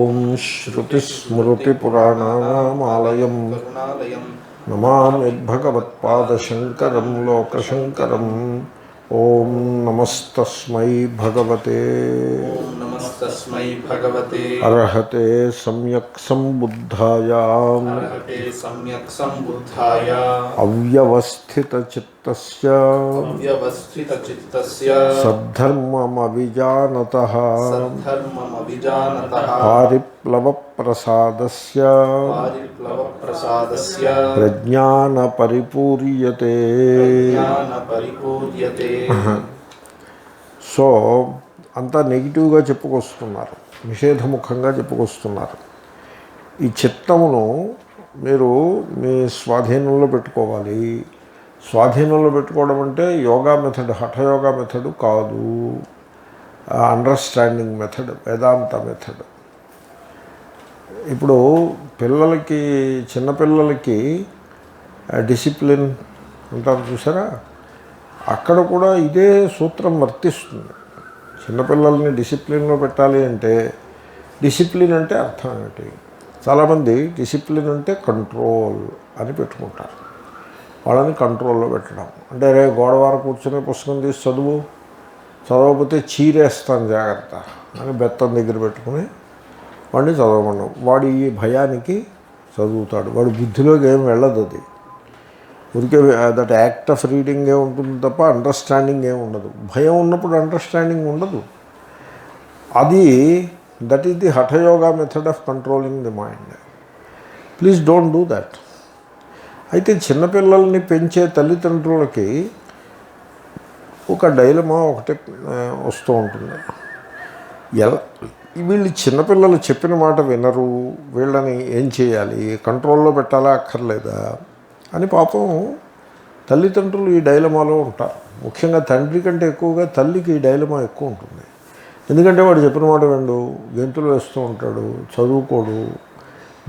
ఓం శ్రుతిస్మృతిపురాణానామాలయం నమామి భగవత్పాదశంకరం లోకశంకరం. ఓం నమస్తస్మై భగవతే అర్హతే సమ్యక్ సంబుద్ధాయ అవ్యవస్థితచిత్తస్య సద్ధర్మమవిజానతః పారిప్లవప్రసాదస్య ప్రజ్ఞానపరిపూర్యతే. సో అంతా నెగిటివ్గా చెప్పుకొస్తున్నారు, నిషేధముఖంగా చెప్పుకొస్తున్నారు. ఈ చిత్తమును మీరు మీ స్వాధీనంలో పెట్టుకోవాలి. స్వాధీనంలో పెట్టుకోవడం అంటే యోగా మెథడ్, హఠయోగా మెథడ్ కాదు, అండర్స్టాండింగ్ మెథడ్, వేదాంత మెథడ్. ఇప్పుడు పిల్లలకి, చిన్నపిల్లలకి డిసిప్లిన్ అంటారు చూసారా, అక్కడ కూడా ఇదే సూత్రం వర్తిస్తుంది. చిన్నపిల్లల్ని డిసిప్లిన్లో పెట్టాలి అంటే, డిసిప్లిన్ అంటే అర్థం ఏమిటి? చాలామంది డిసిప్లిన్ అంటే కంట్రోల్ అని పెట్టుకుంటారు. వాళ్ళని కంట్రోల్లో పెట్టడం అంటే, రే గోడవార కూర్చొని పుస్తకం తీసి చదవకపోతే చీరేస్తాను జాగ్రత్త అని బెత్తం దగ్గర పెట్టుకుని వాడిని చదవమన్నాం. వాడు ఈ భయానికి చదువుతాడు, వాడి బుద్ధిలోకి ఏం వెళ్ళదు. అది ఊరికే దట్ యాక్ట్ ఆఫ్ రీడింగ్ ఏ ఉంటుంది తప్ప అండర్స్టాండింగ్ ఏమి ఉండదు. భయం ఉన్నప్పుడు అండర్స్టాండింగ్ ఉండదు. అది that is the hatha yoga method of controlling the mind. Please don't do that. అయితే చిన్నపిల్లల్ని పెంచే తల్లిదండ్రులకి ఒక డైలమా ఒకటి వస్తూ ఉంటుంది. వీళ్ళు చిన్నపిల్లలు చెప్పిన మాట వినరు, వీళ్ళని ఏం చేయాలి, కంట్రోల్లో పెట్టాలా అక్కర్లేదా అని పాపం తల్లిదండ్రులు ఈ డైలమాలో ఉంటారు. ముఖ్యంగా తండ్రి కంటే ఎక్కువగా తల్లికి ఈ డైలమా ఎక్కువ ఉంటుంది. ఎందుకంటే వాడు చెప్పిన మాట వినడు, గెంతులు వేస్తూ ఉంటాడు, చదువుకోడు,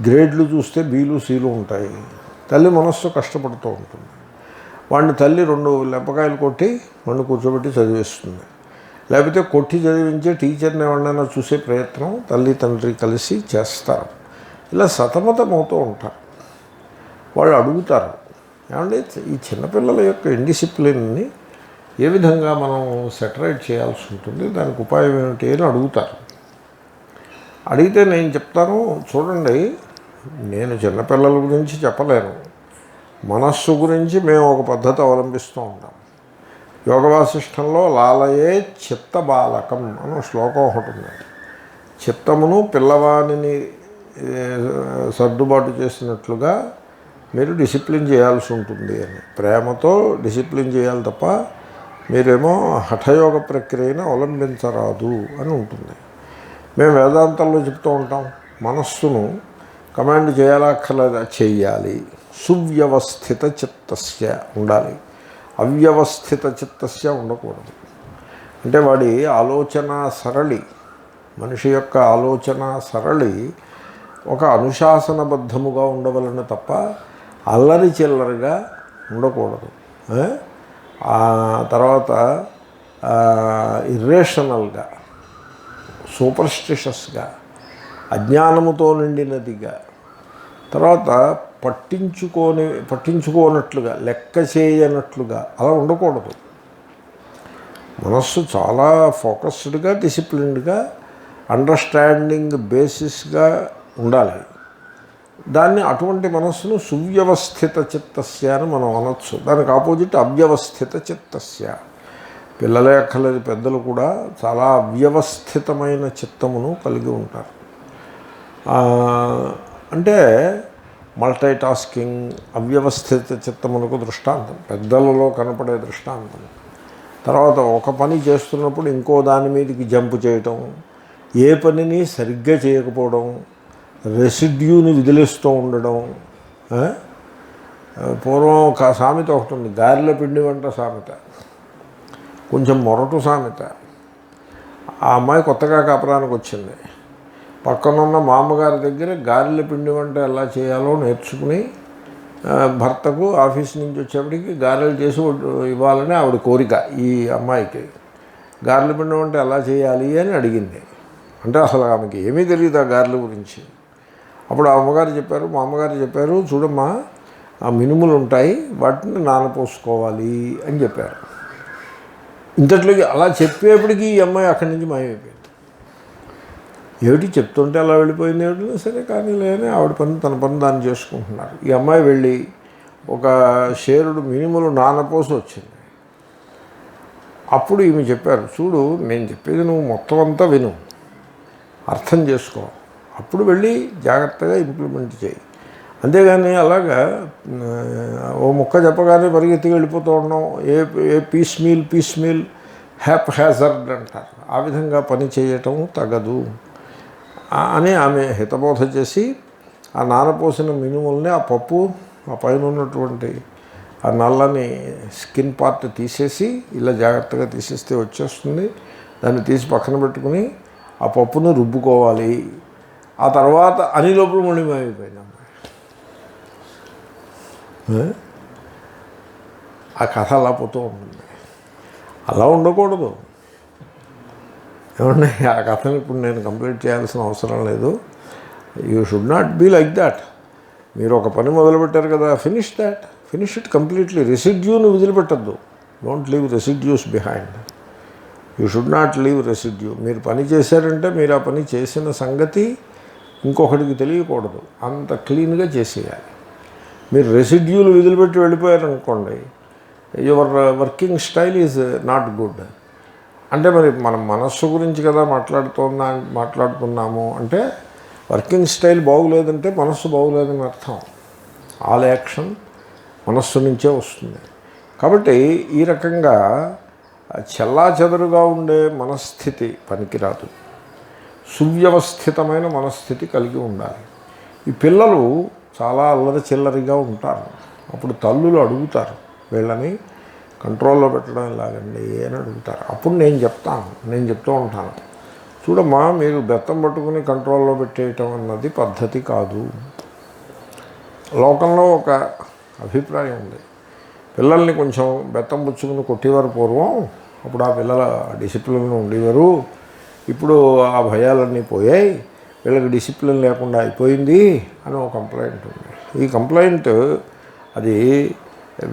గ్రేడ్లు చూస్తే బీలు సీలు ఉంటాయి. తల్లి మనస్సు కష్టపడుతూ ఉంటుంది. వాడిని తల్లి 2 లెంపకాయలు కొట్టి వాడిని కూర్చోబెట్టి చదివిస్తుంది. లేకపోతే కొట్టి చదివించే టీచర్ని ఎవరినైనా చూసే ప్రయత్నం తల్లి తండ్రి కలిసి చేస్తారు. ఇలా సతమతమవుతూ ఉంటారు. వాళ్ళు అడుగుతారు, ఏమంటే ఈ చిన్నపిల్లల యొక్క ఇండిసిప్లిన్ని ఏ విధంగా మనం సెటరేట్ చేయాల్సి ఉంటుంది, దానికి ఉపాయం ఏమిటి అని అడుగుతారు. అడిగితే నేను చెప్తాను, చూడండి, నేను చిన్నపిల్లల గురించి చెప్పలేను, మనస్సు గురించి మేము ఒక పద్ధతి అవలంబిస్తూ ఉంటాం. యోగ వాసిష్టంలో లాలయే చిత్త బాలకం అని శ్లోకం ఒకటి ఉంది. చిత్తమును పిల్లవాడిని సర్దుబాటు చేసినట్లుగా మీరు డిసిప్లిన్ చేయాల్సి ఉంటుంది అని, ప్రేమతో డిసిప్లిన్ చేయాలి తప్ప మీరేమో హఠయోగ ప్రక్రియను అవలంబించరాదు అని ఉంటుంది. మేము వేదాంతంలో చెప్తూ ఉంటాం, మనస్సును కమాండ్ చేయాలా అక్కర్లేదా? చెయ్యాలి. సువ్యవస్థిత చిత్తస్య ఉండాలి, అవ్యవస్థిత చిత్తస్య ఉండకూడదు. అంటే వాడి ఆలోచన సరళి, మనిషి యొక్క ఆలోచన సరళి ఒక అనుశాసనబద్ధముగా ఉండవలను తప్ప అల్లరి చిల్లరిగా ఉండకూడదు. తర్వాత ఇర్రేషనల్గా, సూపర్స్టిషస్గా, అజ్ఞానముతో నిండినదిగా, తర్వాత పట్టించుకోనట్లుగా, లెక్క చేయనట్లుగా అలా ఉండకూడదు. మనస్సు చాలా ఫోకస్డ్గా, డిసిప్లిన్డ్గా, అండర్స్టాండింగ్ బేసిస్గా ఉండాలి. దాన్ని అటువంటి మనస్సును సువ్యవస్థిత చిత్తస్య అని మనం అనొచ్చు. దానికి ఆపోజిట్ అవ్యవస్థిత చిత్తస్య. పిల్లలే అక్కర్లేదు, పెద్దలు కూడా చాలా అవ్యవస్థితమైన చిత్తమును కలిగి ఉంటారు. అంటే మల్టీ టాస్కింగ్, అవ్యవస్థిత చిత్తమునకు దృష్టాంతం, పెద్దలలో కనపడే దృష్టాంతం. తర్వాత ఒక పని చేస్తున్నప్పుడు ఇంకో దాని మీదకి జంపు చేయటం, ఏ పనిని సరిగ్గా చేయకపోవడం, రెసిడ్యూని విదిలిస్తూ ఉండడం. పూర్వం ఒక సామెత ఒకటి ఉంది, గారెల పిండి వంట సామెత, కొంచెం మొరటు సామెత. ఆ అమ్మాయి కొత్తగా కాపురానికి వచ్చింది. పక్కనున్న మామగారి దగ్గర గారెల పిండి వంట ఎలా చేయాలో నేర్చుకుని భర్తకు ఆఫీస్ నుంచి వచ్చేప్పటికి గారెలు చేసి ఇవ్వాలని ఆవిడ కోరిక. ఈ అమ్మాయికి గారెల పిండి వంట ఎలా చేయాలి అని అడిగింది. అంటే అసలు ఆమెకి ఏమీ తెలియదు ఆ గారెల గురించి. అప్పుడు ఆ అమ్మగారు చెప్పారు, మా అమ్మగారు చెప్పారు, చూడమ్మా ఆ మినుములు ఉంటాయి వాటిని నానపోసుకోవాలి అని చెప్పారు. ఇంతట్లోకి అలా చెప్పేప్పటికీ ఈ అమ్మాయి అక్కడి నుంచి మాయమైపోయింది. ఏమిటి చెప్తుంటే అలా వెళ్ళిపోయింది ఏమిటి, సరే కానీ లేని ఆవిడ పని తన పని దాన్ని చేసుకుంటున్నారు. ఈ అమ్మాయి వెళ్ళి ఒక షేరుడు మినుములు నానపోసి వచ్చింది. అప్పుడు ఈమె చెప్పారు, చూడు నేను చెప్పేది నువ్వు మొత్తం అంతా విను, అర్థం చేసుకో, అప్పుడు వెళ్ళి జాగ్రత్తగా ఇంప్లిమెంట్ చేయి. అంతేగాని అలాగా ఓ ముక్క చెప్పగానే పరిగెత్తికి వెళ్ళిపోతూ ఉండడం, ఏ పీస్ మీల్ హ్యాజర్డ్ అంటారు, ఆ విధంగా పని చేయటం తగదు అని ఆమె హితబోధ చేసి ఆ నానపోసిన మినుముల్ని ఆ పప్పు ఆ పైన ఉన్నటువంటి ఆ నల్లని స్కిన్ పార్ట్ తీసేసి ఇలా జాగ్రత్తగా తీసేస్తే వచ్చేస్తుంది. దాన్ని తీసి పక్కన పెట్టుకుని ఆ పప్పును రుబ్బుకోవాలి. ఆ తర్వాత అని లోపల మళ్ళీ మాయమైపోయింది అమ్మాయి. ఆ కథ అలా పోతూ ఉంటుంది. అలా ఉండకూడదు. ఏమన్నా ఆ కథను ఇప్పుడు నేను కంప్లీట్ చేయాల్సిన అవసరం లేదు. You should not be like that. మీరు ఒక పని మొదలుపెట్టారు కదా, ఫినిష్ ఇట్ కంప్లీట్లీ. రెసిడ్యూని వదిలిపెట్టద్దు. Don't leave residues behind. You should not leave residue. మీరు పని చేశారంటే మీరు ఆ పని చేసిన సంగతి ఇంకొకటికి తెలియకూడదు, అంత క్లీన్గా చేసేయాలి. మీరు రెసిడ్యూలు వదిలిపెట్టి వెళ్ళిపోయారనుకోండి, your working style is not good. అంటే మరి మనం మనస్సు గురించి కదా మాట్లాడుతున్నాము అంటే వర్కింగ్ స్టైల్ బాగులేదంటే మనస్సు బాగులేదని అర్థం. ఆల్ యాక్షన్ మనస్సు నుంచే వస్తుంది. కాబట్టి ఈ రకంగా చెల్లాచెదరుగా ఉండే మనస్థితి పనికిరాదు. సువ్యవస్థితమైన మనస్థితి కలిగి ఉండాలి. ఈ పిల్లలు చాలా అల్లరి చిల్లరిగా ఉంటారు. అప్పుడు తల్లులు అడుగుతారు, వీళ్ళని కంట్రోల్లో పెట్టడం ఎలాగండి అని అడుగుతారు. అప్పుడు నేను చెప్తూ ఉంటాను, చూడమ్మా మీరు బెత్తం పట్టుకుని కంట్రోల్లో పెట్టేయటం అన్నది పద్ధతి కాదు. లోకంలో ఒక అభిప్రాయం ఉంది, పిల్లల్ని కొంచెం బెత్తం పుచ్చుకుని కొట్టేవారు పూర్వం, అప్పుడు ఆ పిల్లల డిసిప్లిన్లో ఉండేవారు. ఇప్పుడు ఆ భయాలన్నీ పోయాయి, వీళ్ళకి డిసిప్లిన్ లేకుండా అయిపోయింది అని ఒక కంప్లైంట్ ఉంది. ఈ కంప్లైంట్ అది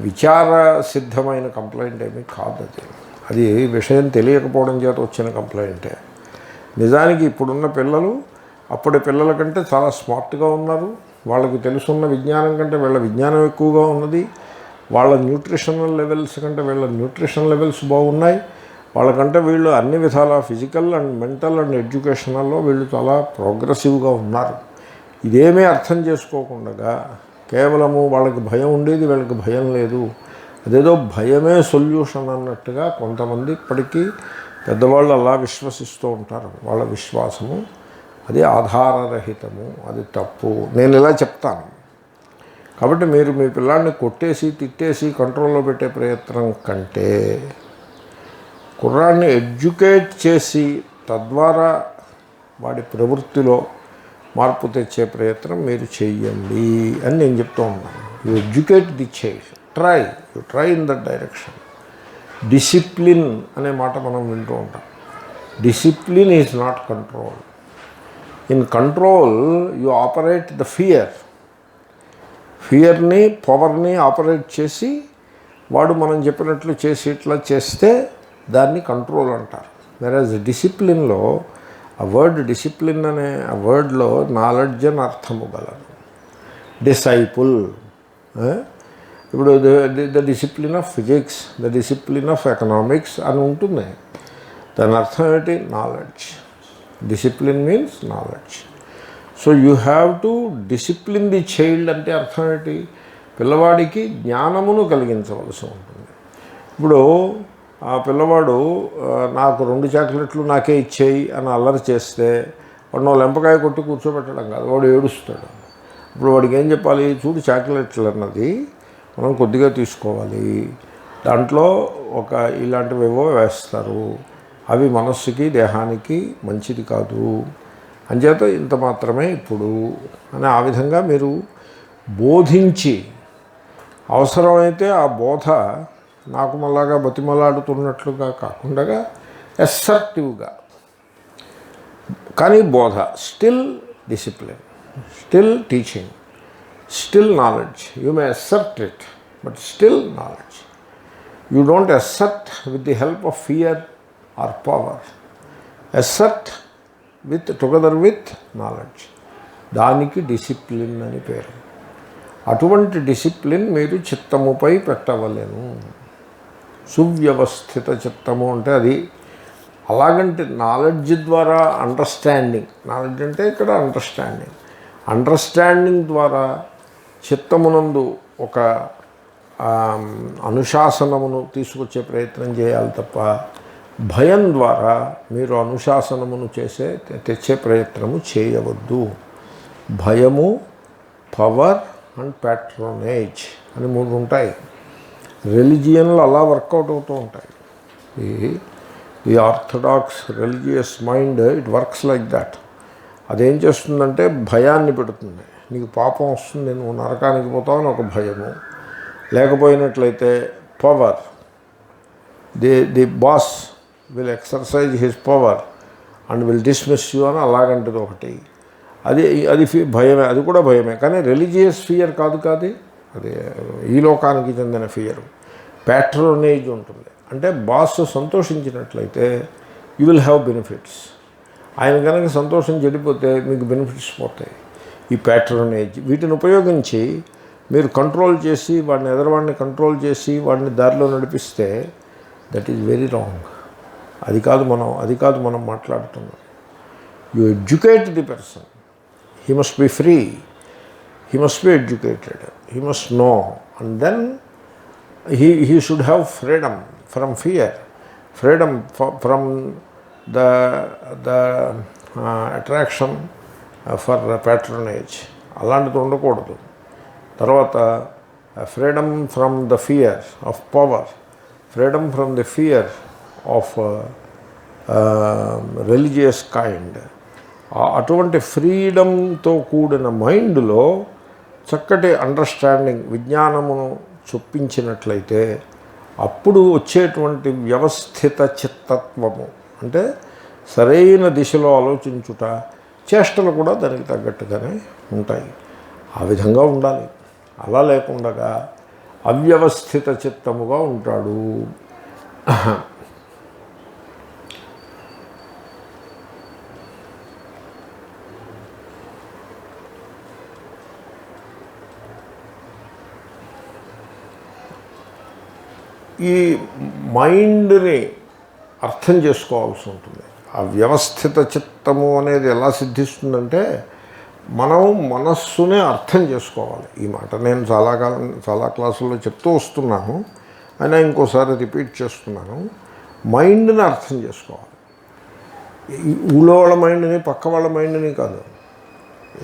విచార సిద్ధమైన కంప్లైంట్ ఏమీ కాదు. అది విషయం తెలియకపోవడం చేత వచ్చిన కంప్లైంటే. నిజానికి ఇప్పుడున్న పిల్లలు అప్పటి పిల్లల కంటే చాలా స్మార్ట్గా ఉన్నారు. వాళ్ళకి తెలుసున్న విజ్ఞానం కంటే వీళ్ళ విజ్ఞానం ఎక్కువగా ఉన్నది. వాళ్ళ న్యూట్రిషనల్ లెవెల్స్ కంటే వీళ్ళ న్యూట్రిషన్ లెవెల్స్ బాగున్నాయి. వాళ్ళకంటే వీళ్ళు అన్ని విధాల ఫిజికల్ అండ్ మెంటల్ అండ్ ఎడ్యుకేషనల్లో వీళ్ళు చాలా ప్రోగ్రెసివ్గా ఉన్నారు. ఇదేమీ అర్థం చేసుకోకుండా కేవలము వాళ్ళకి భయం ఉండేది, వీళ్ళకి భయం లేదు, అదేదో భయమే సొల్యూషన్ అన్నట్టుగా కొంతమంది ఇప్పటికీ పెద్దవాళ్ళు అలా విశ్వసిస్తూ ఉంటారు. వాళ్ళ విశ్వాసము అది ఆధారరహితము, అది తప్పు. నేను ఇలా చెప్తాను. కాబట్టి మీరు మీ పిల్లాడిని కొట్టేసి తిట్టేసి కంట్రోల్లో పెట్టే ప్రయత్నం కంటే కుర్రాడిని ఎడ్యుకేట్ చేసి తద్వారా వాడి ప్రవృత్తిలో మార్పు తెచ్చే ప్రయత్నం మీరు చెయ్యండి అని నేను చెప్తూ ఉన్నాను. You educate the child, try in that direction. Discipline అనే మాట మనం వింటూ ఉంటాం. Discipline is not control. In control you operate the ఫియర్ని పవర్ని ఆపరేట్ చేసి వాడు మనం చెప్పినట్లు చేసి ఇట్లా చేస్తే దాన్ని కంట్రోల్ అంటారు. వెరాజ్ డిసిప్లిన్లో ఆ వర్డ్ డిసిప్లిన్ అనే ఆ వర్డ్లో నాలెడ్జ్ అని అర్థము గలదు. డిసైపుల్, ఇప్పుడు the discipline of physics, the discipline of economics అని ఉంటుంది. దాని అర్థం ఏంటి? Knowledge. Discipline means knowledge. So you have to discipline the child అంటే అర్థం ఏంటి? పిల్లవాడికి జ్ఞానమును కలిగించవలసి ఉంటుంది. ఇప్పుడు ఆ పిల్లవాడు నాకు 2 చాక్లెట్లు నాకే ఇచ్చేయి అని అల్లరి చేస్తే వాడు లెంపకాయ కొట్టి కూర్చోబెట్టడం కాదు, వాడు ఏడుస్తాడు. ఇప్పుడు వాడికి ఏం చెప్పాలి? చూడు, చాక్లెట్లు అన్నది మనం కొద్దిగా తీసుకోవాలి, దాంట్లో ఒక ఇలాంటివేవో వేస్తారు, అవి మనస్సుకి దేహానికి మంచిది కాదు, అంచేత ఇంత మాత్రమే ఇప్పుడు అని ఆ విధంగా మీరు బోధించి, అవసరమైతే ఆ బోధ నాకు మళ్ళాగా బతిమలాడుతున్నట్లుగా కాకుండా అసర్టివ్గా కానీ బోధ, still discipline, still teaching, still knowledge. You may asset it, but still knowledge. You don't asset with the help of fear or power. Asset together with knowledge. దానికి డిసిప్లిన్ అని పేరు. అటువంటి డిసిప్లిన్ మీరు చిత్తముపై పెట్టవలెను. సువ్యవస్థిత చిత్తము అంటే అది అలాగంటే నాలెడ్జ్ ద్వారా అండర్స్టాండింగ్. నాలెడ్జ్ అంటే ఇక్కడ అండర్స్టాండింగ్. అండర్స్టాండింగ్ ద్వారా చిత్తమునందు ఒక అనుశాసనమును తీసుకొచ్చే ప్రయత్నం చేయాలి తప్ప భయం ద్వారా మీరు అనుశాసనమును తెచ్చే ప్రయత్నము చేయవద్దు. భయము, పవర్ అండ్ ప్యాట్రోనేజ్ అని 3 ఉంటాయి. రిలిజియన్లు అలా వర్కౌట్ అవుతూ ఉంటాయి. ఈ orthodox religious mind it works like that. అదేం చేస్తుందంటే భయాన్ని పెడుతుంది. నీకు పాపం వస్తుంది, నువ్వు నరకానికి పోతావు అని ఒక భయము. లేకపోయినట్లయితే power, the boss will exercise his power and will dismiss you అని అలాగంటిది ఒకటి. అది భయమే, అది కూడా భయమే. కానీ రిలీజియస్ ఫియర్ కాదు. అది ఈ లోకానికి చెందిన ఫియర్. ప్యాట్రోనేజ్ ఉంటుంది. అంటే బాస్ సంతోషించినట్లయితే యూ విల్ హ్యావ్ బెనిఫిట్స్. ఆయన కనుక సంతోషం చెడిపోతే మీకు బెనిఫిట్స్ పోతాయి. ఈ ప్యాట్రోనేజ్, వీటిని ఉపయోగించి మీరు కంట్రోల్ చేసి ఎదరవాడిని కంట్రోల్ చేసి వాడిని దారిలో నడిపిస్తే దట్ ఈజ్ వెరీ రాంగ్. అది కాదు మనం మాట్లాడుతున్నాం. You educate the person. He must be free, he must be educated, he must know, and then he should have freedom from fear, freedom from the attraction for patronage. అలాంటిది ఉండకూడదు. తర్వాత freedom from the fear of power, freedom from the fear of religious kind. అటువంటి ఫ్రీడమ్తో కూడిన మైండ్లో చక్కటి understanding, విజ్ఞానమును చొప్పించినట్లయితే అప్పుడు వచ్చేటువంటి వ్యవస్థిత చిత్తత్వము అంటే సరైన దిశలో ఆలోచించుట, చేష్టలు కూడా దానికి తగ్గట్టుగానే ఉంటాయి. ఆ విధంగా ఉండాలి. అలా లేకుండా అవ్యవస్థిత చిత్తముగా ఉంటాడు. ఈ మైండ్ని అర్థం చేసుకోవాల్సి ఉంటుంది. ఆ వ్యవస్థిత చిత్తము అనేది ఎలా సిద్ధిస్తుందంటే మనం మనస్సునే అర్థం చేసుకోవాలి. ఈ మాట నేను చాలా క్లాసుల్లో చెప్తూ వస్తున్నాను, అయినా ఇంకోసారి రిపీట్ చేస్తున్నాను. మైండ్ని అర్థం చేసుకోవాలి. ఊళ్ళో వాళ్ళ మైండ్ని, పక్క వాళ్ళ మైండ్ని కాదు,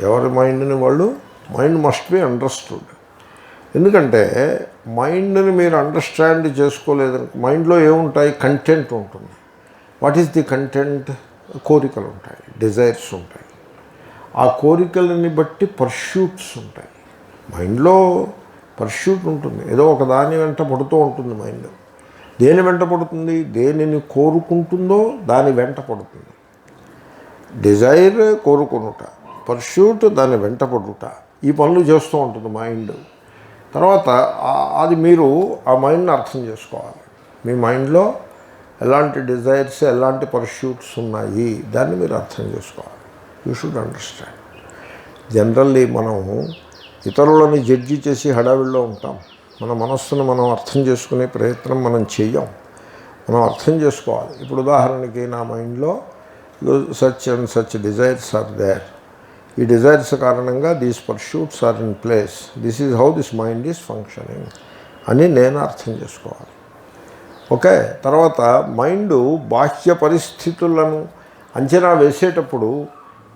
ఎవరి మైండ్ని వాళ్ళు. Mind must be understood. ఎందుకంటే మైండ్ని మీరు అండర్స్టాండ్ చేసుకోలేదు. మైండ్లో ఏముంటాయి? కంటెంట్ ఉంటుంది. What is the content? కోరికలు ఉంటాయి, డిజైర్స్ ఉంటాయి. ఆ కోరికలని బట్టి పర్ష్యూట్స్ ఉంటాయి. మైండ్లో పర్ష్యూట్ ఉంటుంది. ఏదో ఒక దాని వెంట పడుతూ ఉంటుంది మైండ్. దేని వెంట పడుతుంది? దేనిని కోరుకుంటుందో దాని వెంట పడుతుంది. డిజైర్ కోరుకునుట, పర్ష్యూట్ దాని వెంట పడుట, ఈ పనులు చేస్తూ ఉంటుంది మైండ్. తర్వాత అది మీరు ఆ మైండ్ని అర్థం చేసుకోవాలి. మీ మైండ్లో ఎలాంటి డిజైర్స్, ఎలాంటి పర్ష్యూట్స్ ఉన్నాయి, దాన్ని మీరు అర్థం చేసుకోవాలి. You should understand. జనరల్లీ మనం ఇతరులని జడ్జి చేసి హడావిడిలో ఉంటాం. మన మనస్సును మనం అర్థం చేసుకునే ప్రయత్నం మనం చెయ్యం. మనం అర్థం చేసుకోవాలి. ఇప్పుడు ఉదాహరణకి నా మైండ్లో such and such desires are there. ఈ డిజైర్స్ కారణంగా these pursuits are in place. This is how this mind is functioning అని నేను అర్థం చేసుకోవాలి. ఓకే. తర్వాత మైండ్ బాహ్య పరిస్థితులను అంచనా వేసేటప్పుడు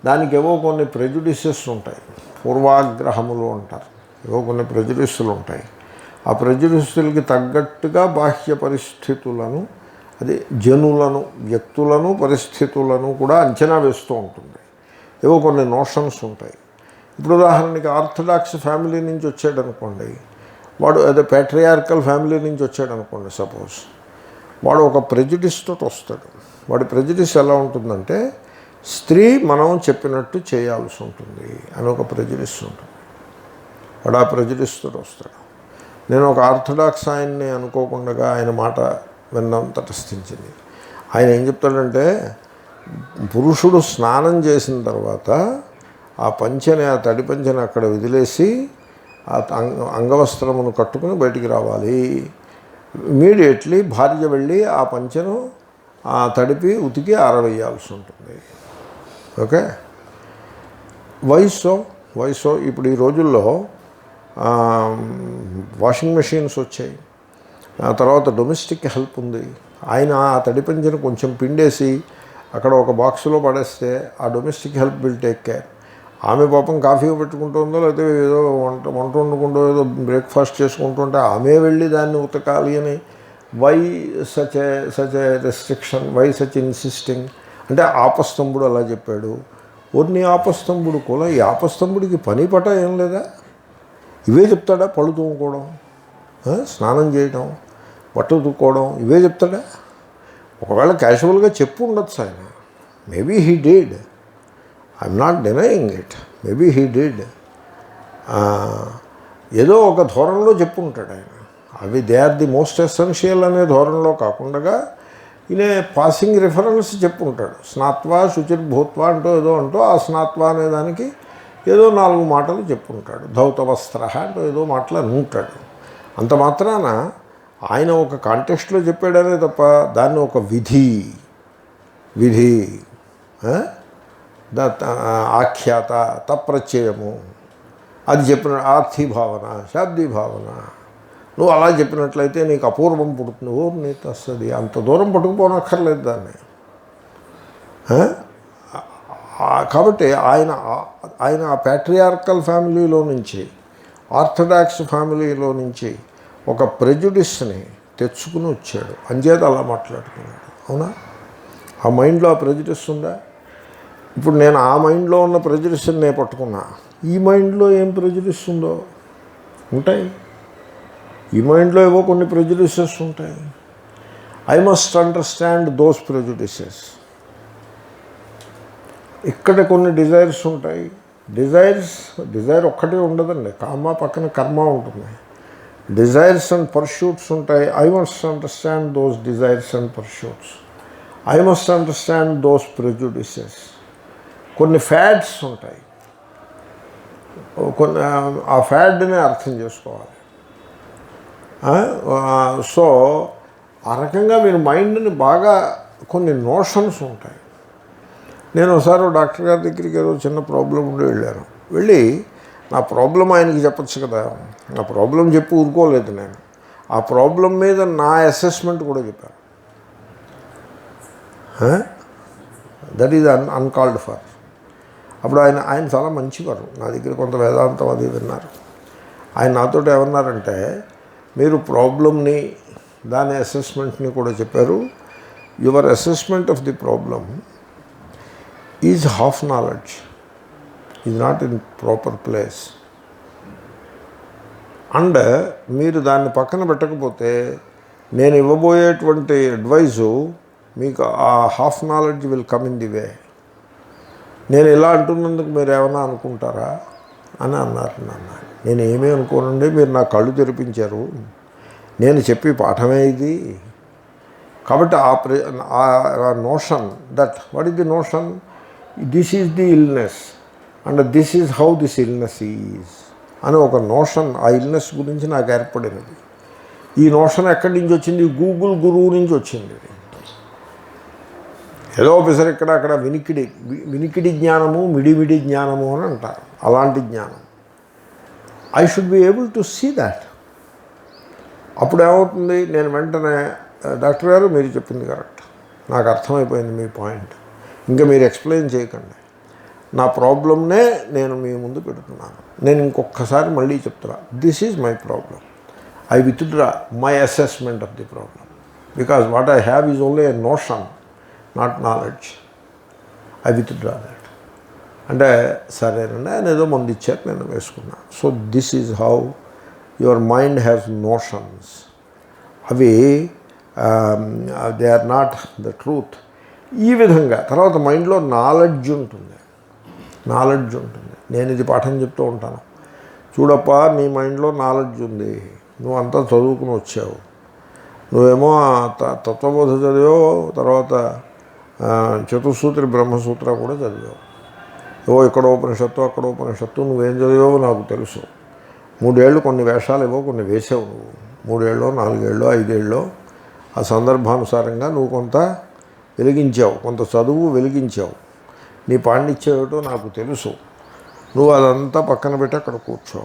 దానికి ఏవో కొన్ని ప్రెజుడిసెస్ ఉంటాయి, పూర్వాగ్రహములు అంటారు. ఏవో కొన్ని ప్రెజుడిస్సులు ఉంటాయి. ఆ ప్రెజుడిస్సులకి తగ్గట్టుగా బాహ్య పరిస్థితులను, అది జనులను, వ్యక్తులను, పరిస్థితులను కూడా అంచనా వేస్తూ ఉంటుంది. ఏవో కొన్ని నోషన్స్ ఉంటాయి. ఇప్పుడు ఉదాహరణకి ఆర్థడాక్స్ ఫ్యామిలీ నుంచి వచ్చాడనుకోండి, వాడు అదే ప్యాట్రియార్కల్ ఫ్యామిలీ నుంచి వచ్చాడనుకోండి సపోజ్, వాడు ఒక ప్రెజుడిస్ తోటి వస్తాడు. వాడి ప్రెజుడిస్ ఎలా ఉంటుందంటే స్త్రీ మనం చెప్పినట్టు చేయాల్సి ఉంటుంది అని ఒక ప్రెజుడిస్ ఉంటుంది. వాడు ఆ ప్రెజుడిస్తో వస్తాడు. నేను ఒక ఆర్థడాక్స్ ఆయన్ని అనుకోకుండా ఆయన మాట విన్నాం, తటస్థించింది. ఆయన ఏం చెప్తాడంటే, పురుషుడు స్నానం చేసిన తర్వాత ఆ పంచెని, ఆ తడి పంచెని అక్కడ వదిలేసి ఆ అంగవస్త్రమును కట్టుకుని బయటికి రావాలి. ఇమీడియట్లీ భార్య వెళ్ళి ఆ పంచెను ఆ తడిపి ఉతికి ఆరవేయాల్సి ఉంటుంది. ఓకే, వయసు ఇప్పుడు ఈ రోజుల్లో వాషింగ్ మెషిన్స్ వచ్చాయి. ఆ తర్వాత డొమెస్టిక్ హెల్ప్ ఉంది. ఆయన ఆ తడి పంచెను కొంచెం పిండేసి అక్కడ ఒక బాక్సులో పడేస్తే ఆ domestic help will take care. ఆమె పాపం కాఫీ పెట్టుకుంటుందో లేకపోతే ఏదో వంట వండుకుంటూ ఏదో బ్రేక్ఫాస్ట్ చేసుకుంటుంటే ఆమె వెళ్ళి దాన్ని ఉతకాలి అని why such a restriction, why such insisting అంటే ఆపస్తంభుడు అలా చెప్పాడు. ఓర్ని ఆపస్తంభుడు కూడా, ఈ ఆపస్తంభుడికి పని పట ఏం లేదా? ఇవే చెప్తాడా? పళ్ళు తోముకోవడం, స్నానం చేయడం, బట్టలు తుక్కోవడం, ఇవే చెప్తాడా? ఒకవేళ క్యాజువల్గా చెప్పు ఉండొచ్చు ఆయన. Maybe he did, I'm not denying it, maybe he did. ఏదో ఒక ధోరణిలో చెప్పుంటాడు ఆయన. అవి they are the most essential అనే ధోరణిలో కాకుండా ఈయన పాసింగ్ రిఫరెన్స్ చెప్పుంటాడు. స్నాత్వా శుచిర్భూత్వా అంటూ ఆ స్నాత్వా అనే దానికి ఏదో 4 మాటలు చెప్పుంటాడు. ధౌతవస్త్ర అంటూ ఏదో మాటలు అని ఉంటాడు. అంత మాత్రాన ఆయన ఒక కాంటెక్స్ట్లో చెప్పాడనే తప్ప దాన్ని ఒక విధి ఆఖ్యాత తప్రత్యయము అది చెప్పిన ఆర్థీ భావన, శాబ్దీ భావన, నువ్వు అలా చెప్పినట్లయితే నీకు అపూర్వం పుడుతుంది. నీకు వస్తుంది. అంత దూరం పట్టుకుపోనక్కర్లేదు దాన్ని. కాబట్టి ఆయన ఆ ప్యాట్రియార్కల్ ఫ్యామిలీలో నుంచి, ఆర్థడాక్స్ ఫ్యామిలీలో నుంచి ఒక ప్రెజుడిస్ని తెచ్చుకుని వచ్చాడు. అంచేత అలా మాట్లాడుతున్నాడు. అవునా? ఆ మైండ్లో ఆ ప్రెజుడిస్ ఉందా? ఇప్పుడు నేను ఆ మైండ్లో ఉన్న ప్రెజుడిస్ని నేను పట్టుకున్నా. ఈ మైండ్లో ఏం ప్రెజుడిస్ ఉందో ఉంటాయి. ఈ మైండ్లో ఏవో కొన్ని ప్రెజుడిసెస్ ఉంటాయి. I must understand those prejudices. ఇక్కడ కొన్ని డిజైర్స్ ఉంటాయి. డిజైర్ ఒక్కటే ఉండదండి. కామ పక్కన కర్మ ఉంటుంది. డిజైర్స్ అండ్ పర్ష్యూట్స్ ఉంటాయి. I must understand those desires and pursuits. I must understand those prejudices. కొన్ని ఫ్యాడ్స్ ఉంటాయి. కొన్ని ఆ ఫ్యాడ్ని అర్థం చేసుకోవాలి. సో ఆ రకంగా మీరు మైండ్ని బాగా కొన్ని నోషన్స్ ఉంటాయి. నేను ఒకసారి డాక్టర్ గారి దగ్గరికి ఏదో చిన్న ప్రాబ్లం ఉండి వెళ్ళాను. వెళ్ళి నా ప్రాబ్లం ఆయనకి చెప్పచ్చు కదా. నా ప్రాబ్లం చెప్పి ఊరుకోలేదు నేను. ఆ ప్రాబ్లం మీద నా అసెస్మెంట్ కూడా చెప్పాను. That is uncalled for. అప్పుడు ఆయన చాలా మంచివారు. నా దగ్గర కొంత వేదాంతం అది విన్నారు. ఆయన నాతో ఏమన్నారంటే, మీరు ప్రాబ్లమ్ని దాని అసెస్మెంట్ని కూడా చెప్పారు. Your assessment of the problem is half knowledge, is not in proper place. And మీరు దాన్ని పక్కన పెట్టకపోతే నేను ఇవ్వబోయేటువంటి అడ్వైజు మీకు ఆ half knowledge will come in the way. నేను ఇలా అంటున్నందుకు మీరు ఏమైనా అనుకుంటారా అని అన్నారు నాన్న. నేను ఏమీ అనుకోనండి, మీరు నా కళ్ళు తెరిపించారు. నేను చెప్పి పాఠమే ఇది. కాబట్టి ఆ notion that what is the notion, this is the illness and this is how this illness is అని ఒక నోషన్ ఆ ఇల్నెస్ గురించి నాకు ఏర్పడినది. ఈ నోషన్ ఎక్కడి నుంచి వచ్చింది? గూగుల్ గురువు నుంచి వచ్చింది. ఏదో ఒకసారి ఇక్కడ అక్కడ వినికిడి జ్ఞానము, మిడిమిడి జ్ఞానము అని అంటారు. అలాంటి జ్ఞానం. I should be able to see that. అప్పుడు ఏమవుతుంది, నేను వెంటనే డాక్టర్ గారు మీరు చెప్పింది కరెక్ట్, నాకు అర్థమైపోయింది మీ పాయింట్, ఇంకా మీరు ఎక్స్ప్లెయిన్ చేయకండి, నా ప్రాబ్లమ్నే నేను మీ ముందు పెడుతున్నాను, నేను ఇంకొకసారి మళ్ళీ చెప్తున్నా, this is my problem, I withdraw my assessment of the problem because what I have is only a notion, not knowledge. I withdraw that అంటే సరేనండి ఆయన ఏదో మంది ఇచ్చారు, నేను వేసుకున్నా. So this is how your mind has notions. అవి they are not the truth. ఈ విధంగా తర్వాత మైండ్లో నాలెడ్జ్ ఉంటుంది. నేను ఇది పాఠం చెప్తూ ఉంటాను. చూడప్ప, నీ మైండ్లో నాలెడ్జ్ ఉంది, నువ్వు అంతా చదువుకుని వచ్చావు, నువ్వేమో తత్వబోధ చదివావు, తర్వాత చతుస్సూత్రి బ్రహ్మసూత్ర కూడా చదివావు, ఇక్కడ ఉపనిషత్తు అక్కడ ఉపనిషత్తు, నువ్వేం చదివావో నాకు తెలుసు. 3 ఏళ్ళు కొన్ని వేషాలు ఏవో కొన్ని వేసావు నువ్వు, 3 ఏళ్ళో 4 ఏళ్ళో 5 ఏళ్ళో ఆ సందర్భానుసారంగా నువ్వు కొంత వెలిగించావు, కొంత చదువు వెలిగించావు, నీ పాండిత్యం ఏమిటో నాకు తెలుసు, నువ్వు అదంతా పక్కన పెట్టి అక్కడ కూర్చో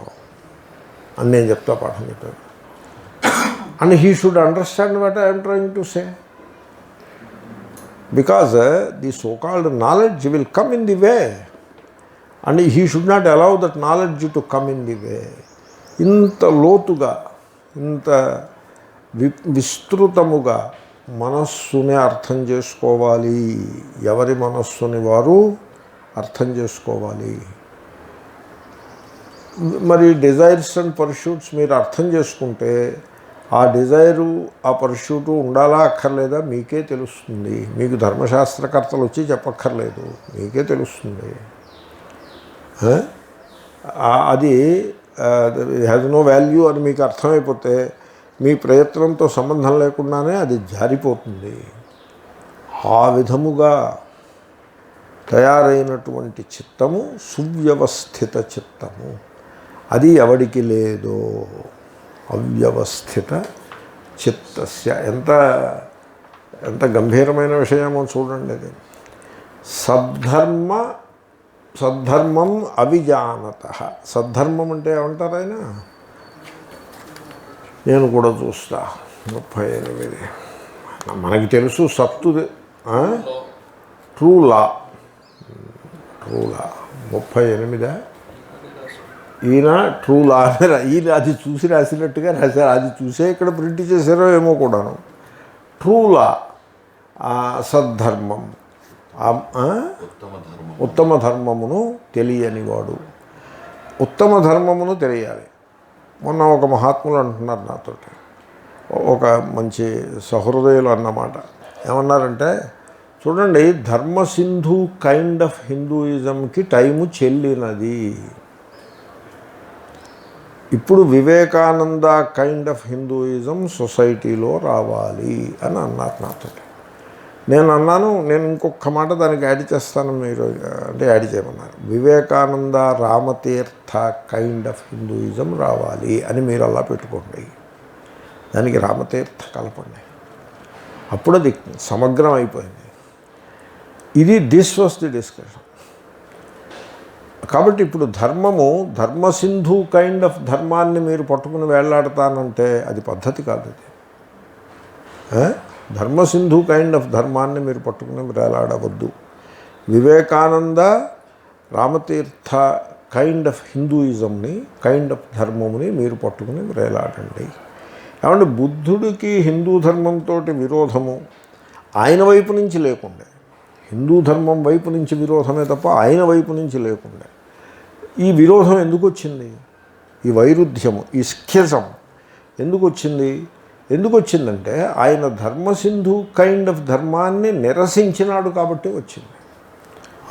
అని నేను చెప్తా, పాఠం చెప్పాను. And he should understand what I'm trying to say, because the so called knowledge will come in the way and he should not allow that knowledge to come in the way. ఇంత లోతుగా, ఇంత విస్తృతముగా మనస్సుని అర్థం చేసుకోవాలి. ఎవరి మనస్సుని వారు అర్థం చేసుకోవాలి. మరి డిజైర్స్ అండ్ పర్ష్యూట్స్ మీరు అర్థం చేసుకుంటే ఆ డిజైరు ఆ పర్ష్యూటు ఉండాలా అక్కర్లేదా మీకే తెలుస్తుంది. మీకు ధర్మశాస్త్రకర్తలు వచ్చి చెప్పక్కర్లేదు, మీకే తెలుస్తుంది. అది హ్యాజ్ నో వాల్యూ అని మీకు అర్థమైపోతే మీ ప్రయత్నంతో సంబంధం లేకుండానే అది జారిపోతుంది. ఆ విధముగా తయారైనటువంటి చిత్తము సువ్యవస్థిత చిత్తము. అది ఎవడికి లేదో అవ్యవస్థిత చిత్తస్య. ఎంత ఎంత గంభీరమైన విషయమో చూడండి. అది సద్ధర్మం అవిజానత. సద్ధర్మం అంటే ఏమంటారు ఆయన? నేను కూడా చూస్తా. 38 మనకి తెలుసు సత్తు, ట్రూ లా 38. ఈయన ట్రూ లా ఈయన అది చూసి రాసినట్టుగా రాశారు, అది చూసే ఇక్కడ ప్రింట్ చేశారో ఏమో కూడాను. ట్రూ లా, సద్ధర్మం, ఉత్తమ ధర్మమును తెలియనివాడు. ఉత్తమ ధర్మమును తెలియాలి. మొన్న ఒక మహాత్ములు అంటున్నారు నాతో, ఒక మంచి సహృదయులు అన్నమాట. ఏమన్నారంటే, చూడండి, ధర్మసింధు కైండ్ ఆఫ్ హిందూయిజంకి టైము చెల్లినది. ఇప్పుడు వివేకానంద కైండ్ ఆఫ్ హిందూయిజం సొసైటీలో రావాలి అని అన్నారు నాతో. నేను అన్నాను, నేను ఇంకొక మాట దానికి యాడ్ చేస్తాను, మీరు అంటే యాడ్ చేయమన్నారు. Vivekananda Ramatirtha kind of Hinduism రావాలి అని మీరు అలా పెట్టుకోండి, దానికి రామతీర్థ కలపండి, అప్పుడు అది సమగ్రం అయిపోయింది. This was the discussion. కాబట్టి ఇప్పుడు ధర్మసింధు కైండ్ ఆఫ్ ధర్మాన్ని మీరు పట్టుకుని వేళ్లాడతానంటే అది పద్ధతి కాదు. అది ధర్మసింధు కైండ్ ఆఫ్ ధర్మాన్ని మీరు పట్టుకుని వేలాడవద్దు. వివేకానంద రామతీర్థ కైండ్ ఆఫ్ హిందూయిజంని, కైండ్ ఆఫ్ ధర్మముని మీరు పట్టుకుని వేలాడండి. ఏమంటే బుద్ధుడికి హిందూ ధర్మంతో విరోధము ఆయన వైపు నుంచి లేకుండే, హిందూ ధర్మం వైపు నుంచి విరోధమే తప్ప ఆయన వైపు నుంచి లేకుండే. ఈ విరోధం ఎందుకు వచ్చింది? ఈ వైరుధ్యము, ఈ స్కిజం ఎందుకు వచ్చింది? ఎందుకు వచ్చిందంటే ఆయన ధర్మసింధు కైండ్ ఆఫ్ ధర్మాన్ని నిరసించినాడు కాబట్టి వచ్చింది,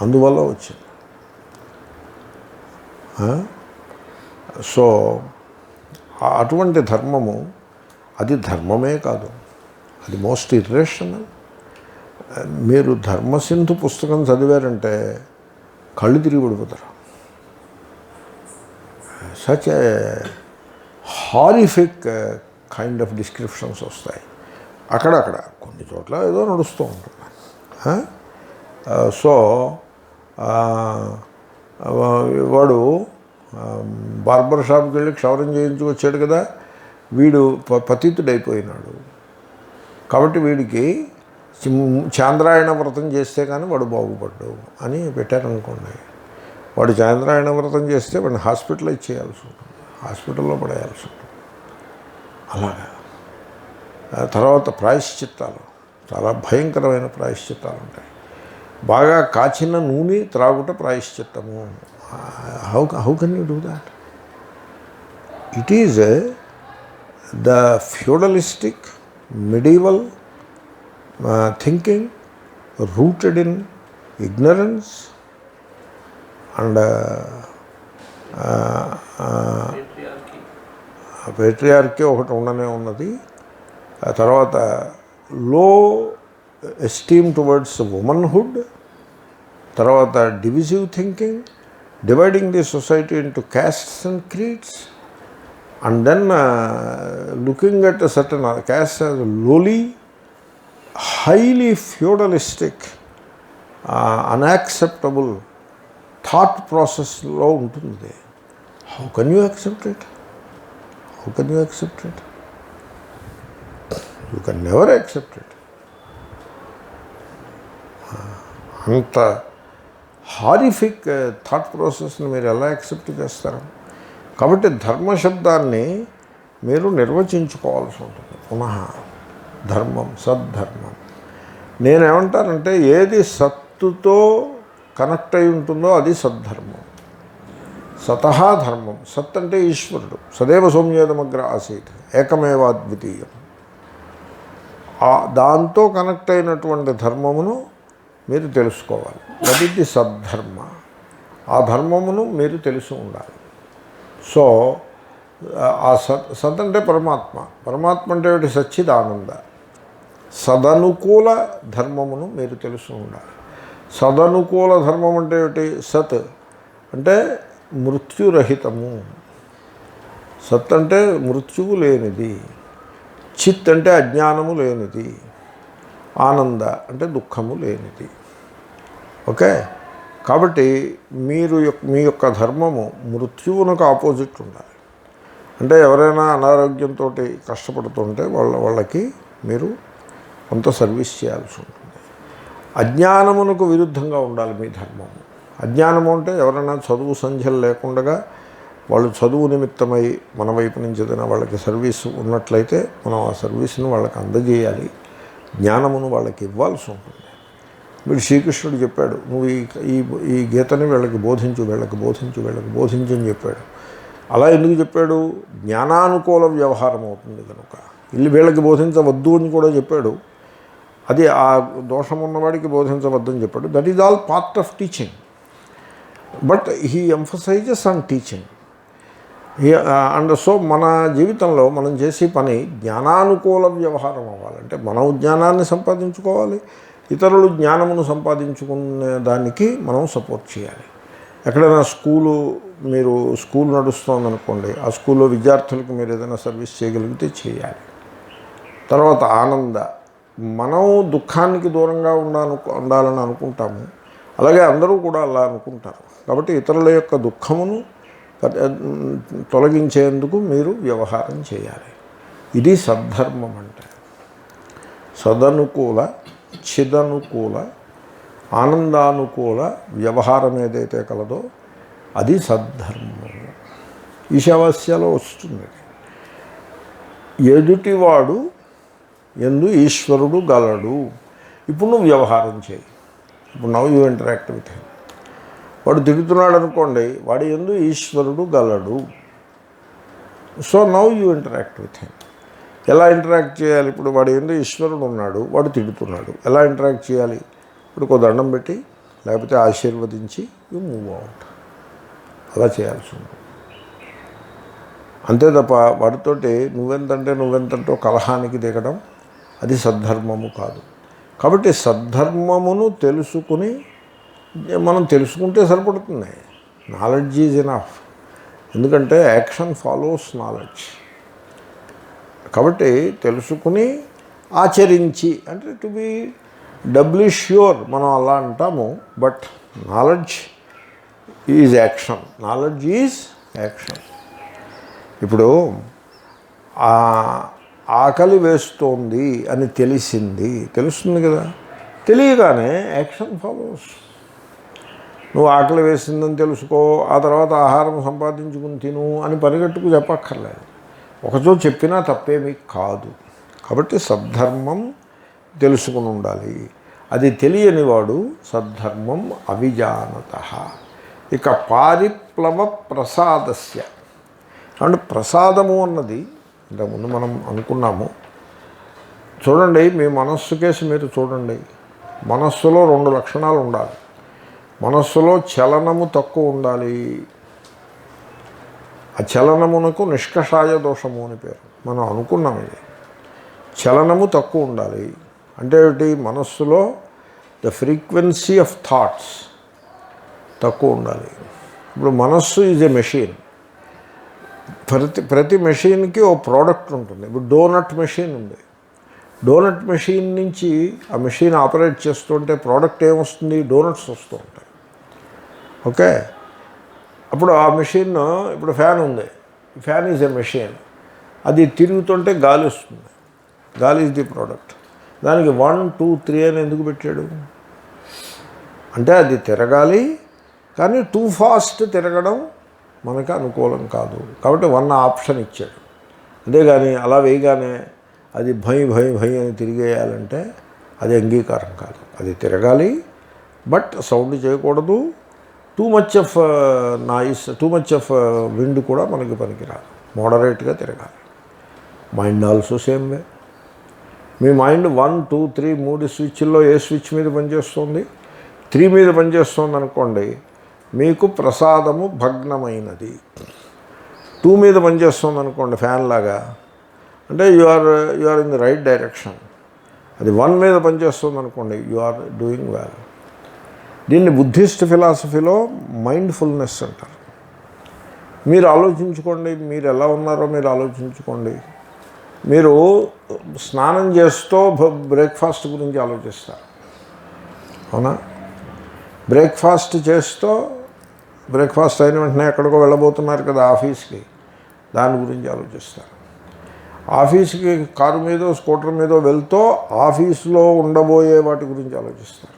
అందువల్ల వచ్చింది. సో అటువంటి ధర్మము అది ధర్మమే కాదు, అది మోస్ట్ ఇర్రేషనల్. మీరు ధర్మసింధు పుస్తకం చదివారంటే కళ్ళు తిరిగి పడిపోతారు. Such a horrific kind of descriptions వస్తాయి అక్కడక్కడ, కొన్ని చోట్ల ఏదో నడుస్తూ ఉంటుంది. సో వాడు బార్బర్ షాప్కి వెళ్ళి క్షౌరం చేయించుకొచ్చాడు కదా, వీడు పతితుడైపోయినాడు. కాబట్టి వీడికి చాంద్రాయణ వ్రతం చేస్తే కానీ వాడు బాగుపడ్డు అని పెట్టారనుకోండి. వాడు చాంద్రాయణ వ్రతం చేస్తే వాడిని హాస్పిటలైజ్ చేయాల్సి ఉంటుంది, హాస్పిటల్లో పడేయాల్సి ఉంటుంది. అలాగా తర్వాత ప్రాయశ్చిత్తాలు, చాలా భయంకరమైన ప్రాయశ్చిత్తాలు ఉంటాయి. బాగా కాచిన నూనె త్రాగుట ప్రాయశ్చిత్తము. How can you do that? It is the feudalistic medieval thinking rooted in ignorance and patriarchy ఒకటి ఉండనే ఉన్నది. ఆ తర్వాత లో ఎస్టీమ్ టువర్డ్స్ ఉమెన్హుడ్, తర్వాత divisive thinking, dividing the society into castes and creeds, and then looking at certain caste as lowly, highly feudalistic, unacceptable thought ప్రాసెస్లో ఉంటుంది. How can you accept it? How can you accept it? You can never accept it. అంత horrific thought ప్రాసెస్ని మీరు ఎలా accept చేస్తారు? కాబట్టి ధర్మశబ్దాన్ని మీరు నిర్వచించుకోవాల్సి ఉంటుంది. పునః ధర్మం, సద్ధర్మం. నేనేమంటానంటే ఏది సత్తుతో కనెక్ట్ అయి ఉంటుందో అది సద్ధర్మం. సతహా ధర్మం. సత్ అంటే ఈశ్వరుడు. సదేవ సౌమ్యేదమగ్ర ఆసీత్ ఏకమేవాద్వితీయం. దాంతో కనెక్ట్ అయినటువంటి ధర్మమును మీరు తెలుసుకోవాలి. దట్ ఈస్ ది సద్ధర్మ. ఆ ధర్మమును మీరు తెలిసి ఉండాలి. సో ఆ సత్ అంటే పరమాత్మ. పరమాత్మ అంటే ఒకటి సచ్చిదానంద. సదనుకూల ధర్మమును మీరు తెలుసు ఉండాలి. సదనుకూల ధర్మం అంటే ఏమిటి? సత్ అంటే మృత్యురహితము. సత్ అంటే మృత్యువు లేనిది. చిత్ అంటే అజ్ఞానము లేనిది. ఆనంద అంటే దుఃఖము లేనిది. ఓకే. కాబట్టి మీ యొక్క ధర్మము మృత్యువునకు ఆపోజిట్ ఉండాలి. అంటే ఎవరైనా అనారోగ్యంతో కష్టపడుతుంటే వాళ్ళకి మీరు కొంత సర్వీస్ చేయాల్సి ఉంటుంది. అజ్ఞానమునకు విరుద్ధంగా ఉండాలి మీ ధర్మము. అజ్ఞానము అంటే ఎవరైనా చదువు సంధ్యలు లేకుండా వాళ్ళు చదువు నిమిత్తమై మన వైపు నుంచి ఏదైనా వాళ్ళకి సర్వీస్ ఉన్నట్లయితే మనం ఆ సర్వీస్ను వాళ్ళకి అందజేయాలి. జ్ఞానమును వాళ్ళకి ఇవ్వాల్సి ఉంటుంది. వీడు శ్రీకృష్ణుడు చెప్పాడు, నువ్వు ఈ గీతని వీళ్ళకి బోధించు అని చెప్పాడు. అలా ఎందుకు చెప్పాడు? జ్ఞానానుకూల వ్యవహారం అవుతుంది కనుక. వీళ్ళకి బోధించవద్దు అని కూడా చెప్పాడు. అది ఆ దోషం ఉన్నవాడికి బోధించవద్దని చెప్పాడు. That is all part of teaching. But he emphasises on teaching. And so మన జీవితంలో మనం చేసే పని జ్ఞానానుకూల వ్యవహారం అవ్వాలంటే మనం జ్ఞానాన్ని సంపాదించుకోవాలి, ఇతరులు జ్ఞానమును సంపాదించుకునే దానికి మనం సపోర్ట్ చేయాలి. ఎక్కడైనా మీరు స్కూల్ నడుస్తోందనుకోండి, ఆ స్కూల్లో విద్యార్థులకు మీరు ఏదైనా సర్వీస్ చేయగలిగితే చేయాలి. తర్వాత ఆనంద. మనం దుఃఖానికి దూరంగా ఉండాలని అనుకుంటాము, అలాగే అందరూ కూడా అలా అనుకుంటారు. కాబట్టి ఇతరుల యొక్క దుఃఖమును తొలగించేందుకు మీరు వ్యవహారం చేయాలి. ఇది సద్ధర్మం అంటే. సదనుకూల, చిదనుకూల, ఆనందానుకూల వ్యవహారం ఏదైతే కలదో అది సద్ధర్మం. ఈశావాస్యలో వస్తుంది. ఎదుటివాడు ఎందు ఈశ్వరుడు గలడు. ఇప్పుడు నువ్వు వ్యవహారం చేయి. ఇప్పుడు now you interact with him. వాడు తిరుగుతున్నాడు అనుకోండి, వాడి యందు ఈశ్వరుడు గలడు. So now you interact with him. ఎలా ఇంటరాక్ట్ చేయాలి? ఇప్పుడు వాడి యందు ఈశ్వరుడు ఉన్నాడు, వాడు తిడుతున్నాడు. ఎలా ఇంటరాక్ట్ చేయాలి? ఇప్పుడు దండం పెట్టి లేకపోతే ఆశీర్వదించి యూ మూవ్ అవుట్. అలా చేయాల్సి ఉంటుంది. అంతే తప్ప వాడితోటి నువ్వెంతంటో కలహానికి దిగడం అది సద్ధర్మము కాదు. కాబట్టి సద్ధర్మమును తెలుసుకుని మనం తెలుసుకుంటే సరిపడుతుంది. Knowledge is enough. ఎందుకంటే యాక్షన్ ఫాలోస్ నాలెడ్జ్. కాబట్టి తెలుసుకుని ఆచరించి అంటే టు బి డబ్లీ ష్యూర్ మనం అలా అంటాము. But knowledge is action. Knowledge is action. ఇప్పుడు ఆకలి వేస్తోంది అని తెలుస్తుంది కదా. తెలియగానే యాక్షన్ ఫాలోస్. నువ్వు ఆకలి వేసిందని తెలుసుకో, ఆ తర్వాత ఆహారం సంపాదించుకుని తిను అని పరిగెట్టుకు చెప్పక్కర్లేదు. ఒకచో చెప్పినా తప్పేమీ కాదు. కాబట్టి సద్ధర్మం తెలుసుకుని ఉండాలి. అది తెలియని వాడు సద్ధర్మం అవిజానతః. ఇక పారిప్లవ ప్రసాదస్య అంటే ప్రసాదము అన్నది ఇంతకుముందు మనం అనుకున్నాము. చూడండి, మీ మనస్సు కేసు మీరు చూడండి. మనస్సులో 2 లక్షణాలు ఉండాలి. మనస్సులో చలనము తక్కువ ఉండాలి. ఆ చలనమునకు నిష్కషాయ దోషము అని పేరు. మనం అనుకున్నాం ఇది. చలనము తక్కువ ఉండాలి అంటే ఏమిటి? మనస్సులో ద ఫ్రీక్వెన్సీ ఆఫ్ థాట్స్ తక్కువ ఉండాలి. ఇప్పుడు మనస్సు ఈజ్ ఎ మెషిన్. ప్రతి మెషిన్కి ఓ ప్రోడక్ట్ ఉంటుంది. ఇప్పుడు డోనట్ మెషిన్ ఉంది. డోనట్ మెషిన్ నుంచి ఆ మెషిన్ ఆపరేట్ చేస్తుంటే ప్రోడక్ట్ ఏమొస్తుంది? డోనట్స్ వస్తూ ఉంటాయి. ఓకే, అప్పుడు ఆ మెషిన్, ఇప్పుడు ఫ్యాన్ ఉంది. Fan is a machine. అది తిరుగుతుంటే గాలి వస్తుంది. గాలి ఈజ్ ది ప్రోడక్ట్. దానికి 1, 2, 3 అని ఎందుకు పెట్టాడు? అంటే అది తిరగాలి, కానీ టూ ఫాస్ట్ తిరగడం మనకు అనుకూలం కాదు. కాబట్టి 1 ఆప్షన్ ఇచ్చాడు. అంతేగాని అలా వేయగానే అది భయ్ భయ్ భయ్ అని తిరిగేయాలంటే అది అంగీకారం కాదు. అది తిరగాలి, బట్ సౌండ్ చేయకూడదు. Too much of noise, too much of wind కూడా మనకి పనికిరాదు. మోడరేట్గా తిరగాలి. Mind also same way. మీ మైండ్ 1, 2, 3 3 స్విచ్ల్లో ఏ స్విచ్ మీద పనిచేస్తుంది? 3 మీద పనిచేస్తుంది అనుకోండి, మీకు ప్రసాదము భగ్నమైనది. 2 మీద పనిచేస్తుంది అనుకోండి, ఫ్యాన్ లాగా, అంటే you are in the right direction. అది 1 మీద పనిచేస్తుంది అనుకోండి, యు ఆర్ డూయింగ్ వెల్. దీన్ని బుద్ధిస్ట్ ఫిలాసఫీలో మైండ్ఫుల్నెస్ అంటారు. మీరు ఆలోచించుకోండి, మీరు ఎలా ఉన్నారో మీరు ఆలోచించుకోండి. మీరు స్నానం చేస్తూ బ్రేక్ఫాస్ట్ గురించి ఆలోచిస్తారు, అవునా? బ్రేక్ఫాస్ట్ చేస్తూ, బ్రేక్ఫాస్ట్ అయిన వెంటనే ఎక్కడికో వెళ్ళబోతున్నారు కదా ఆఫీస్కి, దాని గురించి ఆలోచిస్తారు. ఆఫీస్కి కారు మీదో స్కూటర్ మీదో వెళ్తూ ఆఫీస్లో ఉండబోయే వాటి గురించి ఆలోచిస్తారు.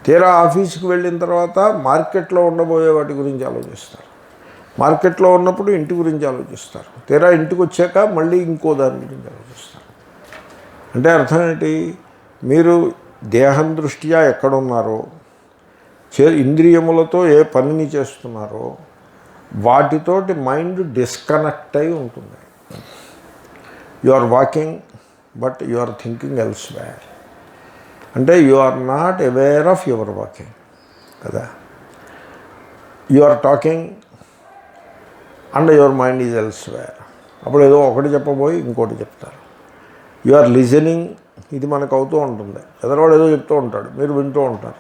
తీరా ఆఫీస్కి వెళ్ళిన తర్వాత మార్కెట్లో ఉండబోయే వాటి గురించి ఆలోచిస్తారు. మార్కెట్లో ఉన్నప్పుడు ఇంటి గురించి ఆలోచిస్తారు. తీరా ఇంటికి వచ్చాక మళ్ళీ ఇంకో దాని గురించి ఆలోచిస్తారు. అంటే అర్థం ఏంటి? మీరు దేహం దృష్ట్యా ఎక్కడున్నారో, ఇంద్రియములతో ఏ పనిని చేస్తున్నారో వాటితోటి మైండ్ డిస్కనెక్ట్ అయి ఉంటుంది. You are walking but you are thinking elsewhere. అంటే you are not aware of your walking కదా. You are talking and your mind is elsewhere. అప్పుడు ఏదో ఒకటి చెప్పబోయి ఇంకోటి చెప్తారు. యు ఆర్ లిజనింగ్, ఇది మనకు అవుతూ ఉంటుంది. ఎదరవాడు ఏదో చెప్తూ ఉంటాడు, మీరు వింటూ ఉంటారు,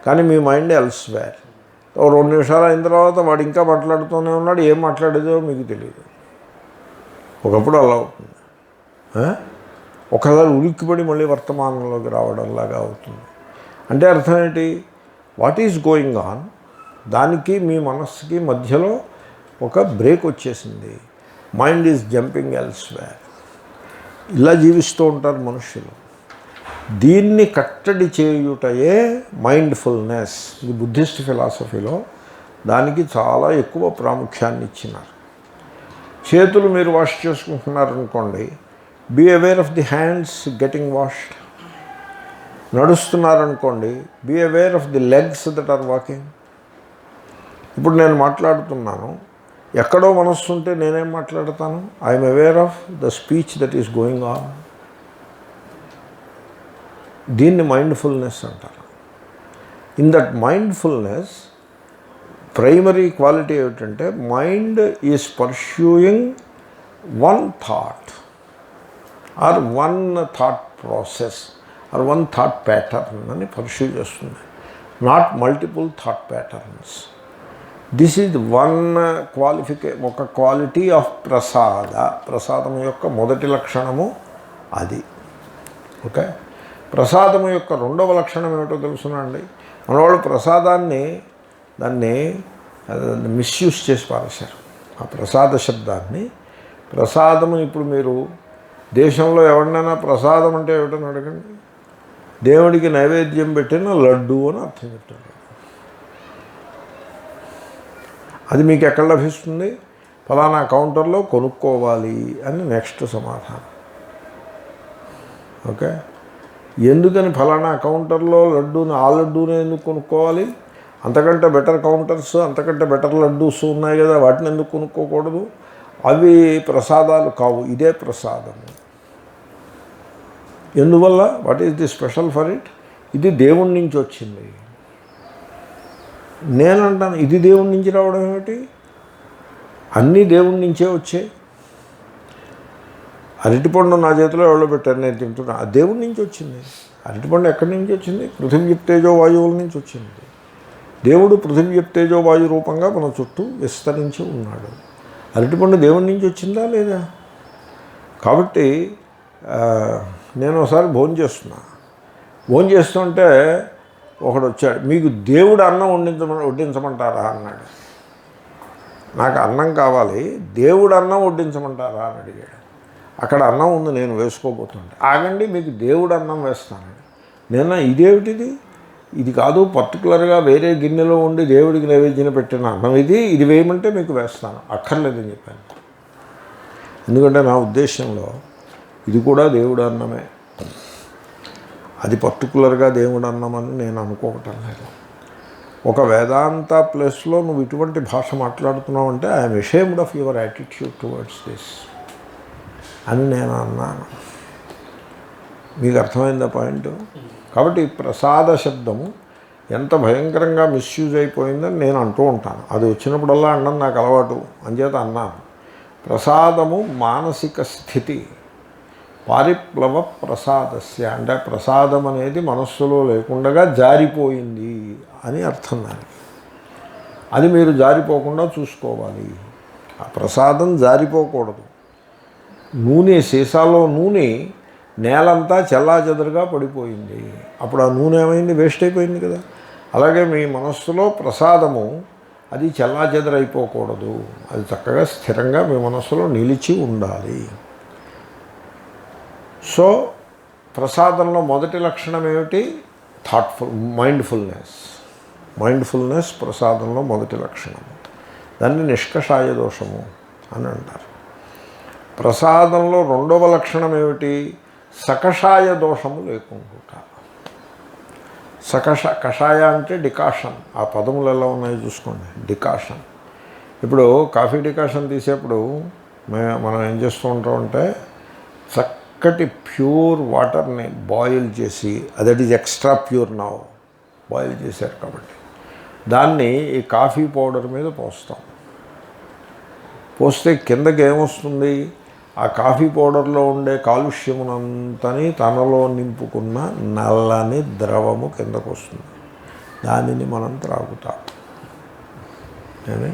కానీ మీ మైండ్ ఎల్స్వేర్. 2 నిమిషాలు అయిన తర్వాత వాడు ఇంకా మాట్లాడుతూనే ఉన్నాడు, ఏం మాట్లాడేదో మీకు తెలియదు. ఒకప్పుడు అలా అవుతుంది. ఒకసారి ఉలిక్కిపడి మళ్ళీ వర్తమానంలోకి రావడంలాగా అవుతుంది. అంటే అర్థం ఏంటి? వాట్ ఈజ్ గోయింగ్ ఆన్, దానికి మీ మనస్సుకి మధ్యలో ఒక బ్రేక్ వచ్చేసింది. Mind is jumping elsewhere. ఇలా జీవిస్తూ ఉంటారు మనుషులు. దీన్ని కట్టడి చేయుటయే మైండ్ఫుల్నెస్. ఇది బుద్ధిస్ట్ ఫిలాసఫీలో దానికి చాలా ఎక్కువ ప్రాముఖ్యాన్ని ఇచ్చినారు. చేతులు మీరు వాష్ చేసుకుంటున్నారనుకోండి, be aware of the hands getting washed. నడుస్తున్నారనుకోండి, be aware of the legs that are walking. ఇప్పుడు నేను మాట్లాడుతున్నాను, ఎక్కడో మనస్సు ఉంటే నేనేం మాట్లాడతాను? I'm aware of the speech that is going on. దీన్ని మైండ్ఫుల్నెస్ అంటారు. In that mindfulness primary quality ఏమిటంటే, mind is pursuing one thought or one thought process or one thought pattern అని పర్స్యూ చేస్తుంది, not multiple thought patterns. This is one ఒక quality of ప్రసాద. ప్రసాదం యొక్క మొదటి లక్షణము అది. ఓకే, ప్రసాదం యొక్క రెండవ లక్షణం ఏమిటో తెలుసునండి. మనవాళ్ళు ప్రసాదాన్ని దాన్ని మిస్యూజ్ చేసి పారేశారు. ఆ ప్రసాద శబ్దాన్ని, ప్రసాదము ఇప్పుడు మీరు దేశంలో ఎవరినైనా ప్రసాదం అంటే ఏమిటని అడగండి, దేవుడికి నైవేద్యం పెట్టిన లడ్డు అని అర్థం చెప్తారు. అది మీకు ఎక్కడ లభిస్తుంది? ఫలానా కౌంటర్లో కొనుక్కోవాలి అని నెక్స్ట్ సమాధానం. ఓకే, ఎందుకని ఫలానా కౌంటర్లో లడ్డూని, ఆ లడ్డూని ఎందుకు కొనుక్కోవాలి? అంతకంటే బెటర్ కౌంటర్స్, అంతకంటే బెటర్ లడ్డూస్ ఉన్నాయి కదా, వాటిని ఎందుకు కొనుక్కోకూడదు? అవి ప్రసాదాలు కావు, ఇదే ప్రసాదము. ఎందువల్ల? What is the special for it? ఇది దేవుడి నుంచి వచ్చింది. నేనంటాను ఇది దేవుడి నుంచి రావడం ఏమిటి, అన్నీ దేవుడి నుంచే వచ్చాయి. అరటిపండు నా చేతిలో ఎవరో పెట్టారు, నేను తింటున్నా, అది దేవుడి నుంచి వచ్చింది. అరటిపండు ఎక్కడి నుంచి వచ్చింది? పృథివీ తేజో వాయువుల నుంచి వచ్చింది. దేవుడు పృథివీ తేజో వాయు రూపంగా మన చుట్టూ విస్తరించి ఉన్నాడు. అరటిపండు దేవుడి నుంచి వచ్చిందా లేదా? కాబట్టి నేను ఒకసారి భోజనం చేస్తుంటే ఒకడు వచ్చాడు, మీకు దేవుడు అన్నం వడ్డించమంటారా అన్నాడు. నాకు అన్నం కావాలి, దేవుడు అన్నం వడ్డించమంటారా అని అడిగాడు. అక్కడ అన్నం ఉంది, నేను వేసుకోబోతుంటే, ఆగండి మీకు దేవుడు అన్నం వేస్తాను. నేను ఇదేమిటిది, ఇది కాదు, పర్టికులర్గా వేరే గిన్నెలో ఉండి దేవుడికి నైవేద్యం పెట్టిన అన్నం ఇది వేయమంటే మీకు వేస్తాను, అక్కర్లేదని చెప్పాను. ఎందుకంటే నా ఉద్దేశంలో ఇది కూడా దేవుడు అన్నమే, అది పర్టికులర్గా దేవుడు అన్నమని నేను అనుకోవటం లేదు. ఒక వేదాంత ప్లేస్లో నువ్వు ఇటువంటి భాష మాట్లాడుతున్నావు అంటే I'm ashamed of your attitude towards this అని నేను అన్నాను. మీకు అర్థమైందా పాయింట్? కాబట్టి ప్రసాద శబ్దము ఎంత భయంకరంగా మిస్యూజ్ అయిపోయిందని నేను అంటూ ఉంటాను. అది వచ్చినప్పుడల్లా అన్నం నాకు అలవాటు, అంచేత అన్నాను. ప్రసాదము మానసిక స్థితి, పారిప్లవ ప్రసాదస్య అంటే ప్రసాదం అనేది మనస్సులో లేకుండా జారిపోయింది అని అర్థం దానికి. అది మీరు జారిపోకుండా చూసుకోవాలి. ఆ ప్రసాదం జారిపోకూడదు. నూనె, సీసాలో నూనె నేలంతా చెల్లాచెదరుగా పడిపోయింది, అప్పుడు ఆ నూనె ఏమైంది? వేస్ట్ అయిపోయింది కదా. అలాగే మీ మనస్సులో ప్రసాదము అది చెల్లాచెదరైపోకూడదు, అది చక్కగా స్థిరంగా మీ మనస్సులో నిలిచి ఉండాలి. సో ప్రసాదంలో మొదటి లక్షణం ఏమిటి? మైండ్ఫుల్నెస్ ప్రసాదంలో మొదటి లక్షణం. దాన్ని నిష్కషాయ దోషము అని అంటారు. ప్రసాదంలో రెండవ లక్షణం ఏమిటి? సకషాయ దోషము లేకుండా. కషాయ అంటే డికాషన్, ఆ పదములు ఎలా ఉన్నాయో చూసుకోండి. డికాషన్, ఇప్పుడు కాఫీ డికాషన్ తీసేప్పుడు మనం ఏం చేస్తూ ఉంటామంటే చక్కటి ప్యూర్ వాటర్ని బాయిల్ చేసి, that is extra pure now, boil చేశారు కాబట్టి దాన్ని ఈ కాఫీ పౌడర్ మీద పోస్తాం. పోస్తే కిందకి ఏమొస్తుంది? ఆ కాఫీ పౌడర్లో ఉండే కాలుష్యమునంతని తనలో నింపుకున్న నల్లని ద్రవము కిందకు వస్తుంది. దానిని మనం త్రాగుతాం. కానీ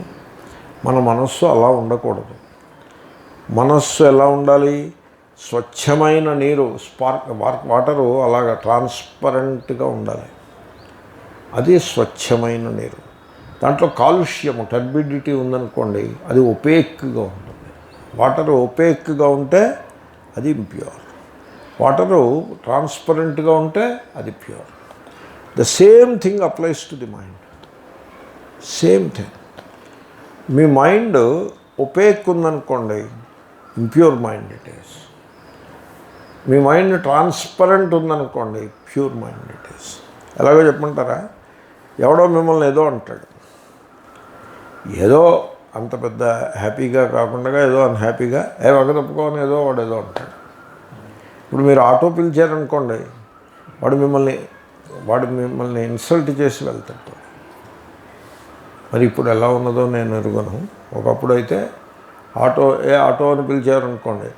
మన మనస్సు అలా ఉండకూడదు. మనస్సు ఎలా ఉండాలి? స్వచ్ఛమైన నీరు, వాటరు అలాగ ట్రాన్స్పరెంట్గా ఉండాలి. అది స్వచ్ఛమైన నీరు. దాంట్లో కాలుష్యము, టర్బిడిటీ ఉందనుకోండి, అది ఒపేక్గా ఉంటుంది. వాటరు ఒపేక్గా ఉంటే అది ఇంప్యూర్, వాటరు ట్రాన్స్పరెంట్గా ఉంటే అది pure. The same thing applies to the mind. Same thing. మీ మైండ్ ఒపేక్ ఉందనుకోండి, ఇంప్యూర్ మైండ్ ఇట్ ఈస్. మీ మైండ్ ట్రాన్స్పరెంట్ ఉందనుకోండి, ప్యూర్ మైండ్ ఇట్ ఈస్. ఎలాగో చెప్పమంటారా? ఎవడో మిమ్మల్ని ఏదో అంటాడు, ఏదో అంత పెద్ద హ్యాపీగా కాకుండా ఏదో అన్హ్యాపీగా వగ తప్పుకోని ఏదో వాడు ఏదో అంటాడు. ఇప్పుడు మీరు ఆటో పిలిచారనుకోండి, వాడు మిమ్మల్ని ఇన్సల్ట్ చేసి వెళ్తాడు. మరి ఇప్పుడు ఎలా ఉన్నదో నేను ఎరుగను. ఒకప్పుడు అయితే ఆటో అని పిలిచారనుకోండి,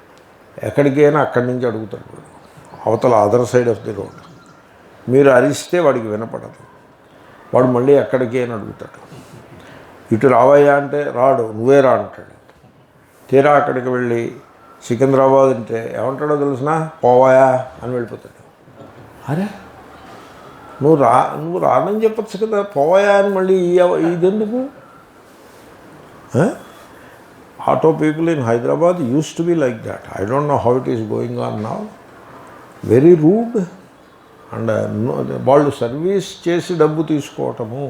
ఎక్కడికైనా అక్కడి నుంచి అడుగుతాడు, అవతల other side of the road. మీరు అరిస్తే వాడికి వినపడదు, వాడు మళ్ళీ ఎక్కడికి అని అడుగుతాడు. ఇటు రావయ్యా అంటే రాడు, నువ్వే రా అంటాడు. తీరా అక్కడికి వెళ్ళి సికింద్రాబాద్ అంటే ఏమంటాడో తెలిసినా, పోవాయా అని వెళ్ళిపోతాడు. అరే నువ్వు రానని చెప్పచ్చు కదా, పోవాయా అని మళ్ళీ ఇదెందుకు? Auto people in Hyderabad used to be like that. I don't know how it is going on now. Very rude. అండ్ వాళ్ళు సర్వీస్ చేసి డబ్బు తీసుకోవటము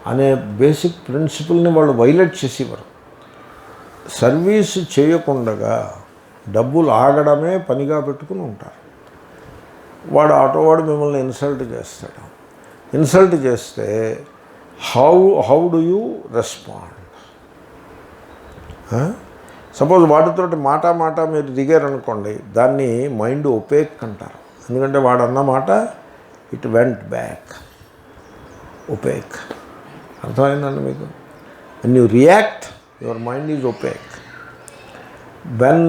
అనే బేసిక్ ప్రిన్సిపల్ని వాళ్ళు వైలేట్ చేసేవారు. సర్వీస్ చేయకుండా డబ్బులు ఆగడమే పనిగా పెట్టుకుని ఉంటారు. వాడు ఆటోవాడు మిమ్మల్ని ఇన్సల్ట్ చేస్తాడు. ఇన్సల్ట్ చేస్తే how do you respond? Suppose వాటితోటి మాట మీరు దిగారనుకోండి, దాన్ని మైండ్ ఒపేక్ అంటారు. ఎందుకంటే వాడు అన్న మాట ఇట్ వెంట్ బ్యాక్ ఒపేక్. అర్థమైందండి మీకు? When you react your mind is opaque. When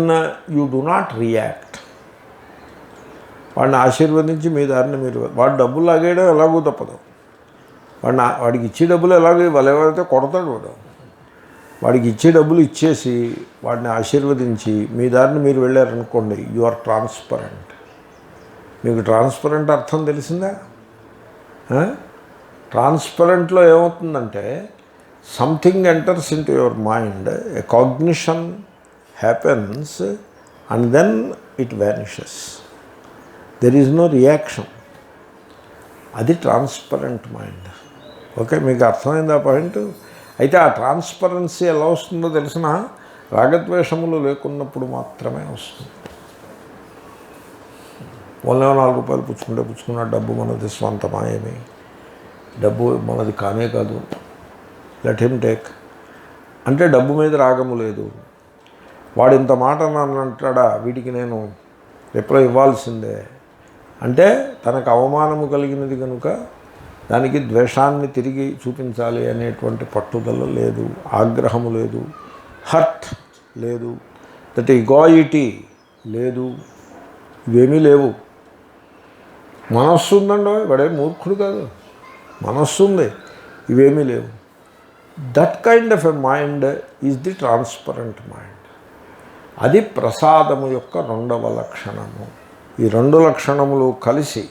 you do not react, వాడిని ఆశీర్వదించి మీ దారిని మీరు, వాడు డబ్బులు లాగేయడం ఎలాగూ తప్పదు. వాడికి ఇచ్చే డబ్బులు ఎలాగో ఎవరైతే కొడతాడు వాడికి ఇచ్చే డబ్బులు ఇచ్చేసి వాడిని ఆశీర్వదించి మీ దారిని మీరు వెళ్ళారనుకోండి, యు ఆర్ ట్రాన్స్పరెంట్. మీకు ట్రాన్స్పరెంట్ అర్థం తెలిసిందా? ట్రాన్స్పరెంట్లో ఏమవుతుందంటే something enters into your mind, a cognition happens and then it vanishes. There is no reaction. అది ట్రాన్స్పరెంట్ మైండ్. ఓకే, మీకు అర్థమైంది ఆ పాయింట్? అయితే ఆ ట్రాన్స్పరెన్సీ ఎలా వస్తుందో తెలిసిన, రాగద్వేషములు లేకున్నప్పుడు మాత్రమే వస్తుంది. వాళ్ళేమో 4 రూపాయలు పుచ్చుకున్న డబ్బు మనది స్వంతమా? ఏమి డబ్బు మనది కానే కాదు, లెట్ హిమ్ టేక్ అంటే డబ్బు మీద రాగము లేదు. వాడు ఇంత మాట నన్ను అంటాడా, వీటికి నేను రిప్లై ఇవ్వాల్సిందే అంటే తనకు అవమానము కలిగినది కనుక దానికి ద్వేషాన్ని తిరిగి చూపించాలి అనేటువంటి పట్టుదల లేదు, ఆగ్రహము లేదు, హర్ట్ లేదు, దట్ ఈగోయిటీ లేదు, ఇవేమీ లేవు. మనస్సు ఉందండి, వాడే మూర్ఖుడు కాదు, మనస్సు ఉంది, ఇవేమీ లేవు. That kind of a mind is the transparent mind. అది ప్రసాదము యొక్క 2వ లక్షణము. ఈ 2 లక్షణములు కలిసి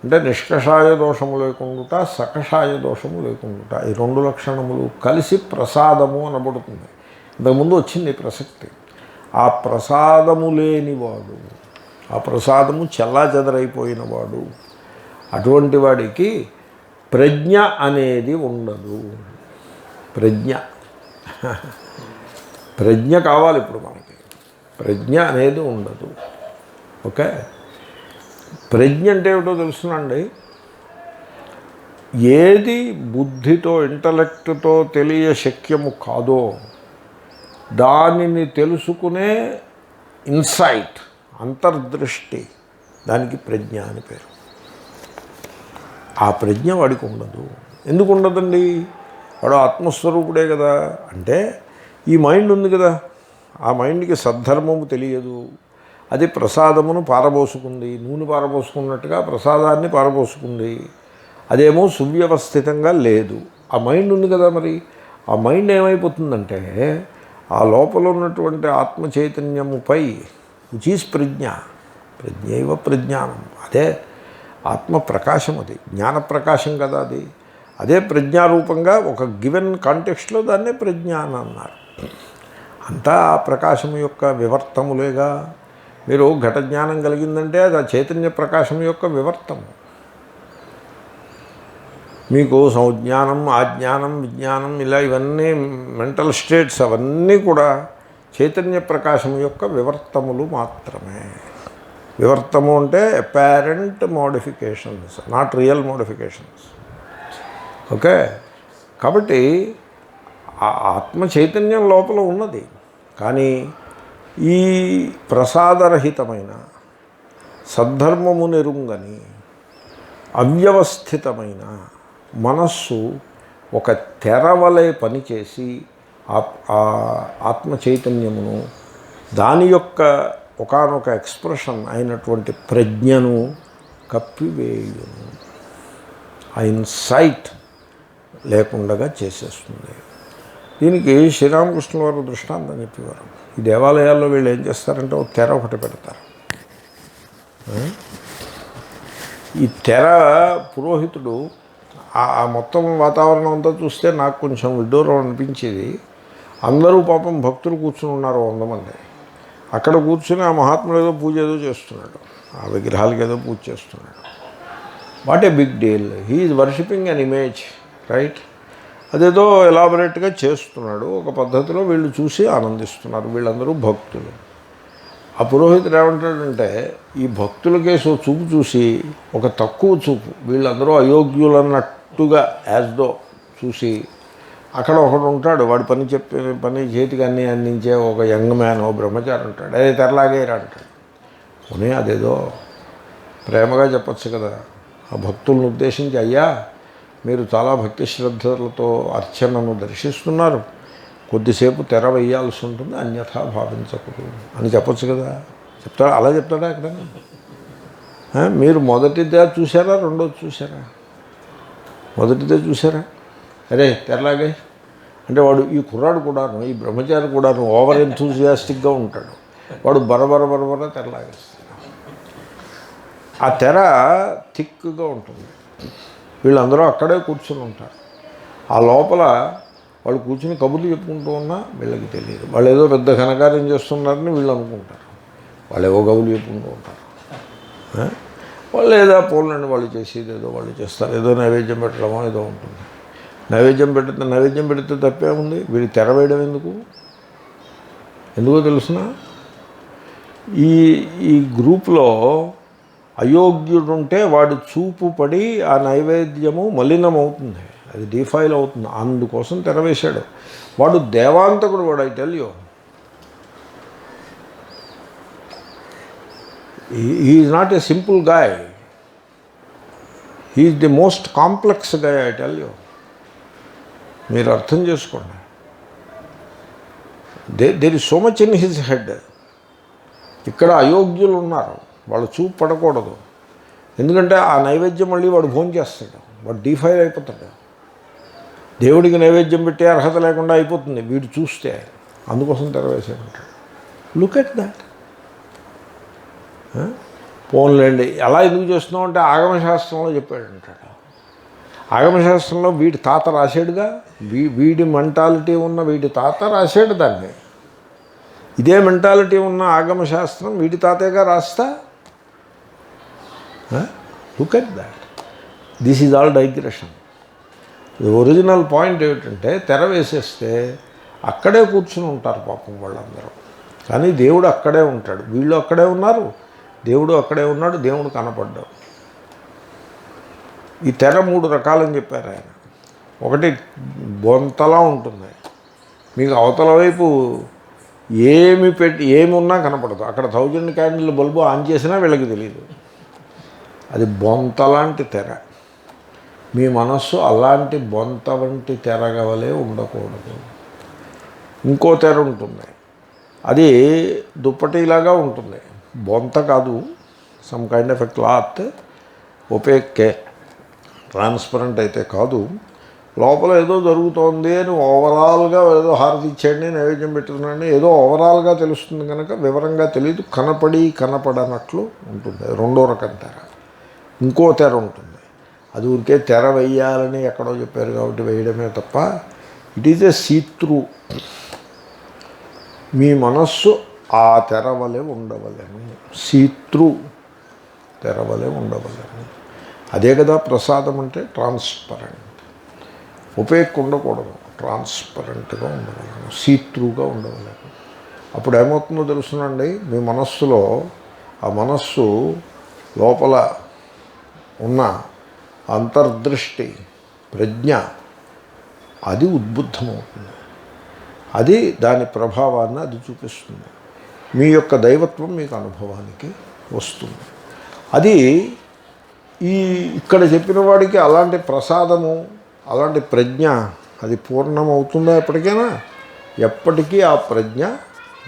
అంటే నిష్కషాయ దోషము లేకుండా సకషాయ దోషము లేకుండా ఈ 2 లక్షణములు కలిసి ప్రసాదము అనబడుతుంది. ఇంతకుముందు వచ్చింది ప్రసక్తి. ఆ ప్రసాదము లేనివాడు, ఆ ప్రసాదము చెల్లాచెదరైపోయినవాడు, అటువంటి వాడికి ప్రజ్ఞ అనేది ఉండదు. ప్రజ్ఞ కావాలి ఇప్పుడు మనకి. ప్రజ్ఞ అనేది ఉండదు. ఓకే, ప్రజ్ఞ అంటే ఏమిటో తెలుసునండి. ఏది బుద్ధితో ఇంటలెక్ట్తో తెలియశక్యము కాదో దానిని తెలుసుకునే ఇన్సైట్, అంతర్దృష్టి, దానికి ప్రజ్ఞ అని పేరు. ఆ ప్రజ్ఞ వాడికి ఉండదు. ఎందుకు ఉండదండి? వాడు ఆత్మస్వరూపుడే కదా. అంటే ఈ మైండ్ ఉంది కదా, ఆ మైండ్కి సద్ధర్మము తెలియదు. అది ప్రసాదమును పారబోసుకుంది, నూనె పారబోసుకున్నట్టుగా ప్రసాదాన్ని పారబోసుకుంది. అదేమో సువ్యవస్థితంగా లేదు. ఆ మైండ్ ఉంది కదా, మరి ఆ మైండ్ ఏమైపోతుందంటే ఆ లోపల ఉన్నటువంటి ఆత్మ చైతన్యముపై విచ్ ఈజ్ ప్రజ్ఞైవ ప్రజ్ఞానం, అదే ఆత్మ ప్రకాశం, అది జ్ఞానప్రకాశం కదా అది. అదే ప్రజ్ఞారూపంగా ఒక గివెన్ కాంటెక్స్ట్లో దాన్నే ప్రజ్ఞానం అన్నారు. అంతా ఆ ప్రకాశం యొక్క వివర్తములేగా. మీరు ఘట జ్ఞానం కలిగిందంటే అది ఆ చైతన్య ప్రకాశం యొక్క వివర్తము. మీకు సంజ్ఞానం, ఆజ్ఞానం, విజ్ఞానం, ఇలా ఇవన్నీ మెంటల్ స్టేట్స్ అవన్నీ కూడా చైతన్య ప్రకాశం యొక్క వివర్తములు మాత్రమే. వివర్తము అంటే apparent modifications, not real modifications. Okay, కాబట్టి ఆ ఆత్మ చైతన్యం లోపల ఉన్నది. కానీ ఈ ప్రసాదరహితమైన, సద్ధర్మము నెరుంగని, అవ్యవస్థితమైన మనస్సు ఒక తెరవలే పనిచేసి ఆ ఆత్మ చైతన్యమును, దాని యొక్క ఒకానొక ఎక్స్ప్రెషన్ అయినటువంటి ప్రజ్ఞను కప్పివేయును. ఆ ఇన్సైట్ లేకుండా చేసేస్తుంది. దీనికి శ్రీరామకృష్ణ వారు దృష్టాంతం చెప్పేవారు. ఈ దేవాలయాల్లో వీళ్ళు ఏం చేస్తారంటే ఒక తెర ఒకటి పెడతారు. ఈ తెర పురోహితుడు ఆ మొత్తం వాతావరణం అంతా చూస్తే నాకు కొంచెం విడ్డూరం అనిపించేది. అందరూ పాపం భక్తులు కూర్చుని ఉన్నారు 100 మంది. అక్కడ కూర్చుని ఆ మహాత్ముడు ఏదో పూజ ఏదో చేస్తున్నాడు, ఆ విగ్రహాలకి ఏదో పూజ చేస్తున్నాడు. What a big deal, he is worshipping an image, right? అదేదో ఎలాబొరేట్గా చేస్తున్నాడు ఒక పద్ధతిలో. వీళ్ళు చూసి ఆనందిస్తున్నారు, వీళ్ళందరూ భక్తులు. ఆ పురోహితుడు ఏమంటాడంటే ఈ భక్తులకేసో చూపు చూసి ఒక తక్కువ చూపు, వీళ్ళందరూ అయోగ్యులన్నట్టుగా యాజ్ దో చూసి, అక్కడ ఒకడు ఉంటాడు, వాడు పని చేతికి అన్నీ అందించే ఒక యంగ్ మ్యాన్, ఓ బ్రహ్మచారి ఉంటాడు. అదే తెరలాగేరా అంటాడు. పోనీ అదేదో ప్రేమగా చెప్పచ్చు కదా, ఆ భక్తులను ఉద్దేశించి, అయ్యా మీరు చాలా భక్తి శ్రద్ధలతో అర్చనను దర్శిస్తున్నారు, కొద్దిసేపు తెర వేయాల్సి ఉంటుంది, అన్యథా భావించకూడదు అని చెప్పచ్చు కదా. చెప్తాడా? అలా చెప్తాడా ఎక్కడైనా? మీరు మొదటిదే చూసారా, రెండోది చూసారా? మొదటిదే చూసారా? అరే తెరలాగే అంటే వాడు, ఈ కుర్రాడు కూడాను, ఈ బ్రహ్మచారి కూడాను ఓవర్ ఎంతూజియాస్టిక్గా ఉంటాడు. వాడు బరబర తెరలాగేస్తాడు. ఆ తెర థిక్గా ఉంటుంది. వీళ్ళందరూ అక్కడే కూర్చుని ఉంటారు. ఆ లోపల వాళ్ళు కూర్చుని కబుర్లు చెప్పుకుంటూ ఉన్నా వీళ్ళకి తెలియదు. వాళ్ళు ఏదో పెద్ద ఘనకార్యం చేస్తున్నారని వీళ్ళు అనుకుంటారు. వాళ్ళు ఏవో కబుర్లు చెప్పుకుంటూ ఉంటారు. వాళ్ళు ఏదో పోలండి వాళ్ళు చేసేది ఏదో వాళ్ళు చేస్తారు. ఏదో నైవేద్యం పెట్టడమో ఏదో ఉంటుంది. నైవేద్యం పెడితే తప్పే ఉంది. వీడి తెర వేయడం ఎందుకో తెలుసిన, ఈ గ్రూప్లో అయోగ్యుడుంటే వాడి చూపు పడి ఆ నైవేద్యము మలినమవుతుంది, అది డిఫైల్ అవుతుంది. అందుకోసం తెరవేశాడు. వాడు దేవాంతకుడు, వాడు I tell you. He is not a simple guy, he is the most complex guy, I tell you. మీరు అర్థం చేసుకోండి. There is so much in his head. ఇక్కడ అయోగ్యులు ఉన్నారు, వాళ్ళు చూపు పడకూడదు. ఎందుకంటే ఆ నైవేద్యం మళ్ళీ వాడు భోజనం చేస్తాడు, వాడు డిఫైల్ అయిపోతాడు. దేవుడికి నైవేద్యం పెట్టే అర్హత లేకుండా అయిపోతుంది వీడు చూస్తే. అందుకోసం తెరవేసేమంటాడు. Look at that. పోన్లేండి అలా ఎందుకు చేస్తున్నావు అంటే ఆగమశాస్త్రంలో చెప్పాడంటాడు. ఆగమశాస్త్రంలో వీడి తాత రాశాడుగా, వీడి మెంటాలిటీ ఉన్న వీడి తాత రాశాడు దాన్ని. ఇదే మెంటాలిటీ ఉన్న ఆగమశాస్త్రం వీడి తాతేగా రాస్తా. Look at that. This is all digression. Original point ఏమిటంటే తెర వేసేస్తే అక్కడే కూర్చుని ఉంటారు పాపం వాళ్ళందరూ. కానీ దేవుడు అక్కడే ఉంటాడు, వీళ్ళు అక్కడే ఉన్నారు, దేవుడు అక్కడే ఉన్నాడు, దేవుడు కనపడ్డాడు. ఈ తెర 3 రకాలని చెప్పారు ఆయన. ఒకటి బొంతలా ఉంటుంది, మీకు అవతల వైపు ఏమి ఉన్నా కనపడదు. అక్కడ 1000 క్యాండిల్ బల్బు ఆన్ చేసినా వీళ్ళకి తెలియదు. అది బొంత లాంటి తెర. మీ మనస్సు అలాంటి బొంత వంటి తెరగవలే ఉండకూడదు. ఇంకో తెర ఉంటుంది, అది దుప్పటిలాగా ఉంటుంది, బొంత కాదు, some kind of a cloth, ఒపేక్కే, ట్రాన్స్పరెంట్ అయితే కాదు. లోపల ఏదో జరుగుతోంది అని ఓవరాల్గా ఏదో హారతి ఇచ్చేయండి, నైవేద్యం పెట్టుకున్నాండి, ఏదో ఓవరాల్గా తెలుస్తుంది కనుక వివరంగా తెలియదు, కనపడనట్లు ఉంటుంది. రెండో రకం తెర. ఇంకో తెర ఉంటుంది, అది ఊరికే తెర వేయాలని ఎక్కడో చెప్పారు కాబట్టి వేయడమే తప్ప ఇట్ ఈజ్ ఎ సీత్రూ. మీ మనస్సు ఆ తెర వలె ఉండవలేను, సీత్రూ తెర వలె ఉండవలేను. అదే కదా ప్రసాదం అంటే, ట్రాన్స్పరెంట్. ఉపేక్ ఉండకూడదు, ట్రాన్స్పరెంట్గా ఉండవలేను, సీత్రూగా ఉండవలేను. అప్పుడు ఏమవుతుందో తెలుసునండి, మీ మనస్సులో ఆ మనస్సు లోపల ఉన్న అంతర్దృష్టి ప్రజ్ఞ అది ఉద్బుద్ధమవుతుంది. అది దాని ప్రభావాన్ని అది చూపిస్తుంది. మీ యొక్క దైవత్వం మీకు అనుభవానికి వస్తుంది. అది ఇక్కడ చెప్పిన వాడికి అలాంటి ప్రసాదము, అలాంటి ప్రజ్ఞ అది పూర్ణమవుతుందా ఎప్పటికైనా? ఎప్పటికీ ఆ ప్రజ్ఞ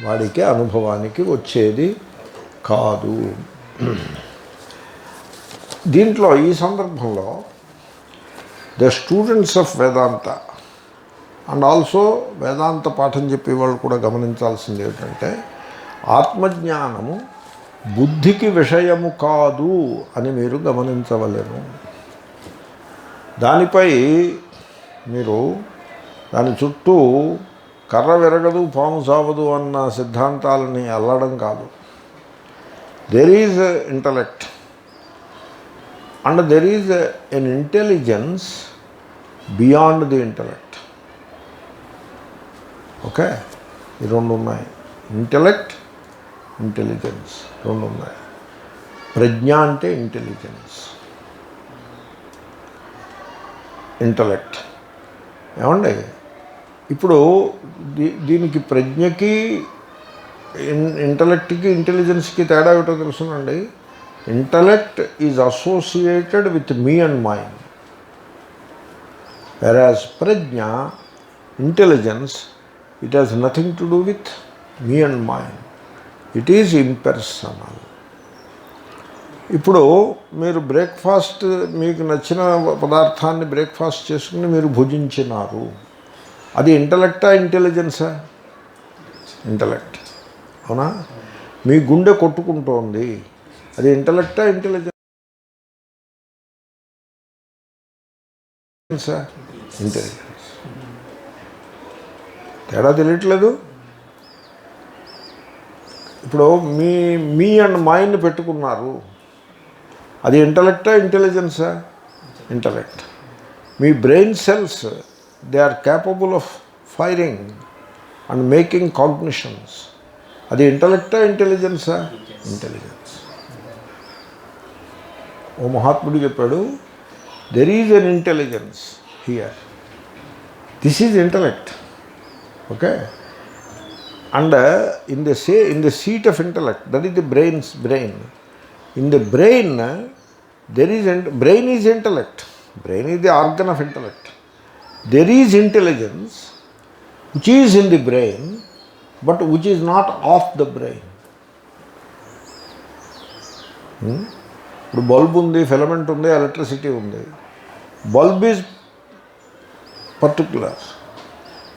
వాడికి అనుభవానికి వచ్చేది కాదు. దీంట్లో ఈ సందర్భంలో the students of Vedanta and also Vedanta పాఠం చెప్పే వాళ్ళు కూడా గమనించాల్సింది ఏమిటంటే, ఆత్మజ్ఞానము బుద్ధికి విషయము కాదు అని మీరు గమనించవలేను. దానిపై మీరు దాని చుట్టూ కర్ర విరగదు పాము సావదు అన్న సిద్ధాంతాలని అల్లడం కాదు. There is intellect and there is an intelligence beyond the intellect. Okay, ఈ రెండు ఉన్నాయి. ఇంటలెక్ట్, ఇంటెలిజెన్స్ రెండు ఉన్నాయి. ప్రజ్ఞ అంటే ఇంటెలిజెన్స్, ఇంటలెక్ట్. ఏమండి, ఇప్పుడు దీనికి ప్రజ్ఞకి ఇంటలెక్ట్కి ఇంటెలిజెన్స్కి తేడా ఏమిటో తెలుసునండి. Intellect is associated with me and mind, whereas ప్రజ్ఞ, intelligence, it has nothing to do with me and mind, it is impersonal. ఇప్పుడు మీరు బ్రేక్ఫాస్ట్, మీకు నచ్చిన పదార్థాన్ని బ్రేక్ఫాస్ట్ చేసుకుని మీరు భుజించినారు, అది ఇంటలెక్టా ఇంటెలిజెన్సా? ఇంటలెక్ట్. అవునా? మీ గుండె కొట్టుకుంటోంది, అది ఇంటలెక్టా ఇంటెలిజెన్సా? ఇంటెలిజెన్స్. తేడా తెలియట్లేదు. ఇప్పుడు మీ అండ్ మైండ్ పెట్టుకున్నారు, అది ఇంటలెక్టా ఇంటెలిజెన్సా? ఇంటలెక్ట్. మీ brain cells, they are capable of firing and making cognitions, అది ఇంటలెక్టా ఇంటెలిజెన్సా? ఇంటెలిజెన్స్. ఓ మహాత్ముడు చెప్పాడు, there is an intelligence here, this is intellect. Okay. And in the seat of intellect, that is the brain. In the brain, brain is intellect. Brain is the organ of intellect. There is intelligence which is in the brain, but which is not of the brain. ఇప్పుడు bulb ఉంది, filament ఉంది, electricity ఉంది. Bulb is particular,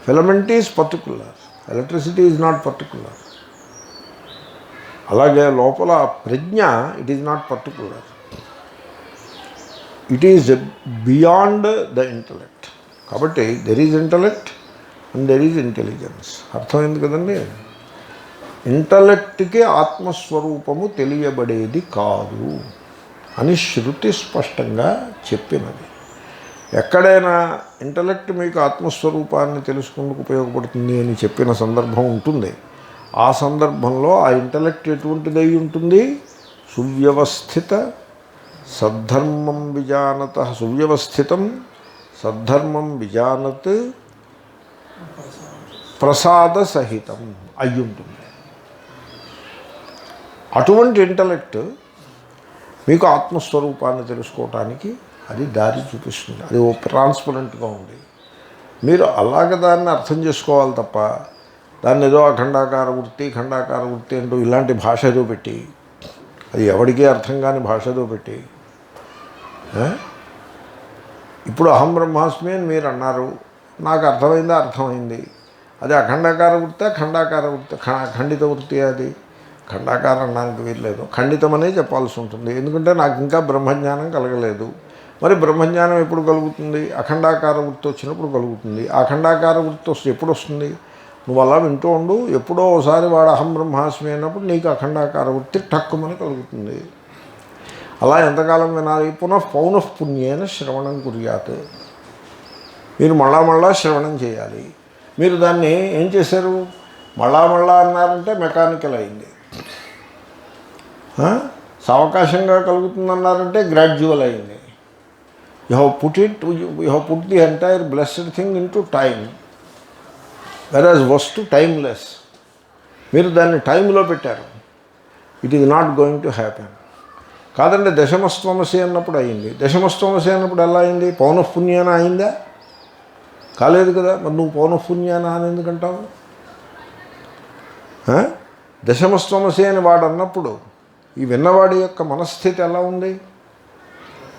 filament is particular, electricity is not particular. అలాగే లోపల ప్రజ్ఞ, it is not particular, it is beyond the intellect. కాబట్టి there is intellect and there is intelligence. అర్థమైంది కదండి? ఇంటలెక్ట్కి ఆత్మస్వరూపము తెలియబడేది కాదు అని శృతి స్పష్టంగా చెప్పినది. ఎక్కడైనా ఇంటలెక్ట్ మీకు ఆత్మస్వరూపాన్ని తెలుసుకుందుకు ఉపయోగపడుతుంది అని చెప్పిన సందర్భం ఉంటుంది. ఆ సందర్భంలో ఆ ఇంటలెక్ట్ ఎటువంటిదై ఉంటుంది? సువ్యవస్థిత సద్ధర్మం విజానత, సువ్యవస్థితం సద్ధర్మం విజానత్ ప్రసాద సహితం అయి ఉంటుంది. అటువంటి ఇంటలెక్ట్ మీకు ఆత్మస్వరూపాన్ని తెలుసుకోవటానికి అది దారి చూపిస్తుంది. అది ట్రాన్స్పరెంట్గా ఉంది. మీరు అలాగ దాన్ని అర్థం చేసుకోవాలి తప్ప దాన్ని ఏదో అఖండాకార వృత్తి, ఖండాకార వృత్తి అంటూ ఇలాంటి భాష ఏదో పెట్టి, అది ఎవరికీ అర్థం కాని భాష ఏదో పెట్టి, ఇప్పుడు అహం బ్రహ్మాస్మి అని మీరు అన్నారు, నాకు అర్థమైందా? అర్థమైంది. అది అఖండాకార వృత్తి, ఖండాకార వృత్తి, ఖండిత వృత్తి. అది ఖండాకారం అనడానికి వీల్లేదు, ఖండితమనే చెప్పాల్సి ఉంటుంది. ఎందుకంటే నాకు ఇంకా బ్రహ్మజ్ఞానం కలగలేదు. మరి బ్రహ్మజ్ఞానం ఎప్పుడు కలుగుతుంది? అఖండాకార వృత్తి వచ్చినప్పుడు కలుగుతుంది. ఆ అఖండాకార వృత్తి వస్తే ఎప్పుడు వస్తుంది? నువ్వు అలా వింటూ ఉండు, ఎప్పుడో ఒకసారి వాడు అహం బ్రహ్మాస్మి అయినప్పుడు నీకు అఖండాకార వృత్తి టక్కుమని కలుగుతుంది. అలా ఎంతకాలం వినాలి? పౌనఃపుణ్యేన శ్రవణం కుర్యాత్. మీరు మళ్ళా శ్రవణం చేయాలి. మీరు దాన్ని ఏం చేశారు? మళ్ళా అన్నారంటే మెకానికల్ అయింది. సావకాశంగా కలుగుతుందన్నారంటే గ్రాడ్యువల్ అయింది. You have put the entire blessed thing in to time, వెరాజ్ వస్తు టైమ్లెస్. మీరు దాన్ని టైంలో పెట్టారు. It is not going to happen. కాదండి, దశమస్త్వమసి అన్నప్పుడు అయింది. దశమస్త్వమసి అన్నప్పుడు ఎలా అయింది? పౌనఃపుణ్యాన అయిందా? కాలేదు కదా. మరి నువ్వు పౌనఃపుణ్యాన అని ఎందుకంటావు? దశమస్త్వమసి అని వాడు అన్నప్పుడు ఈ విన్నవాడి యొక్క మనస్థితి ఎలా ఉంది?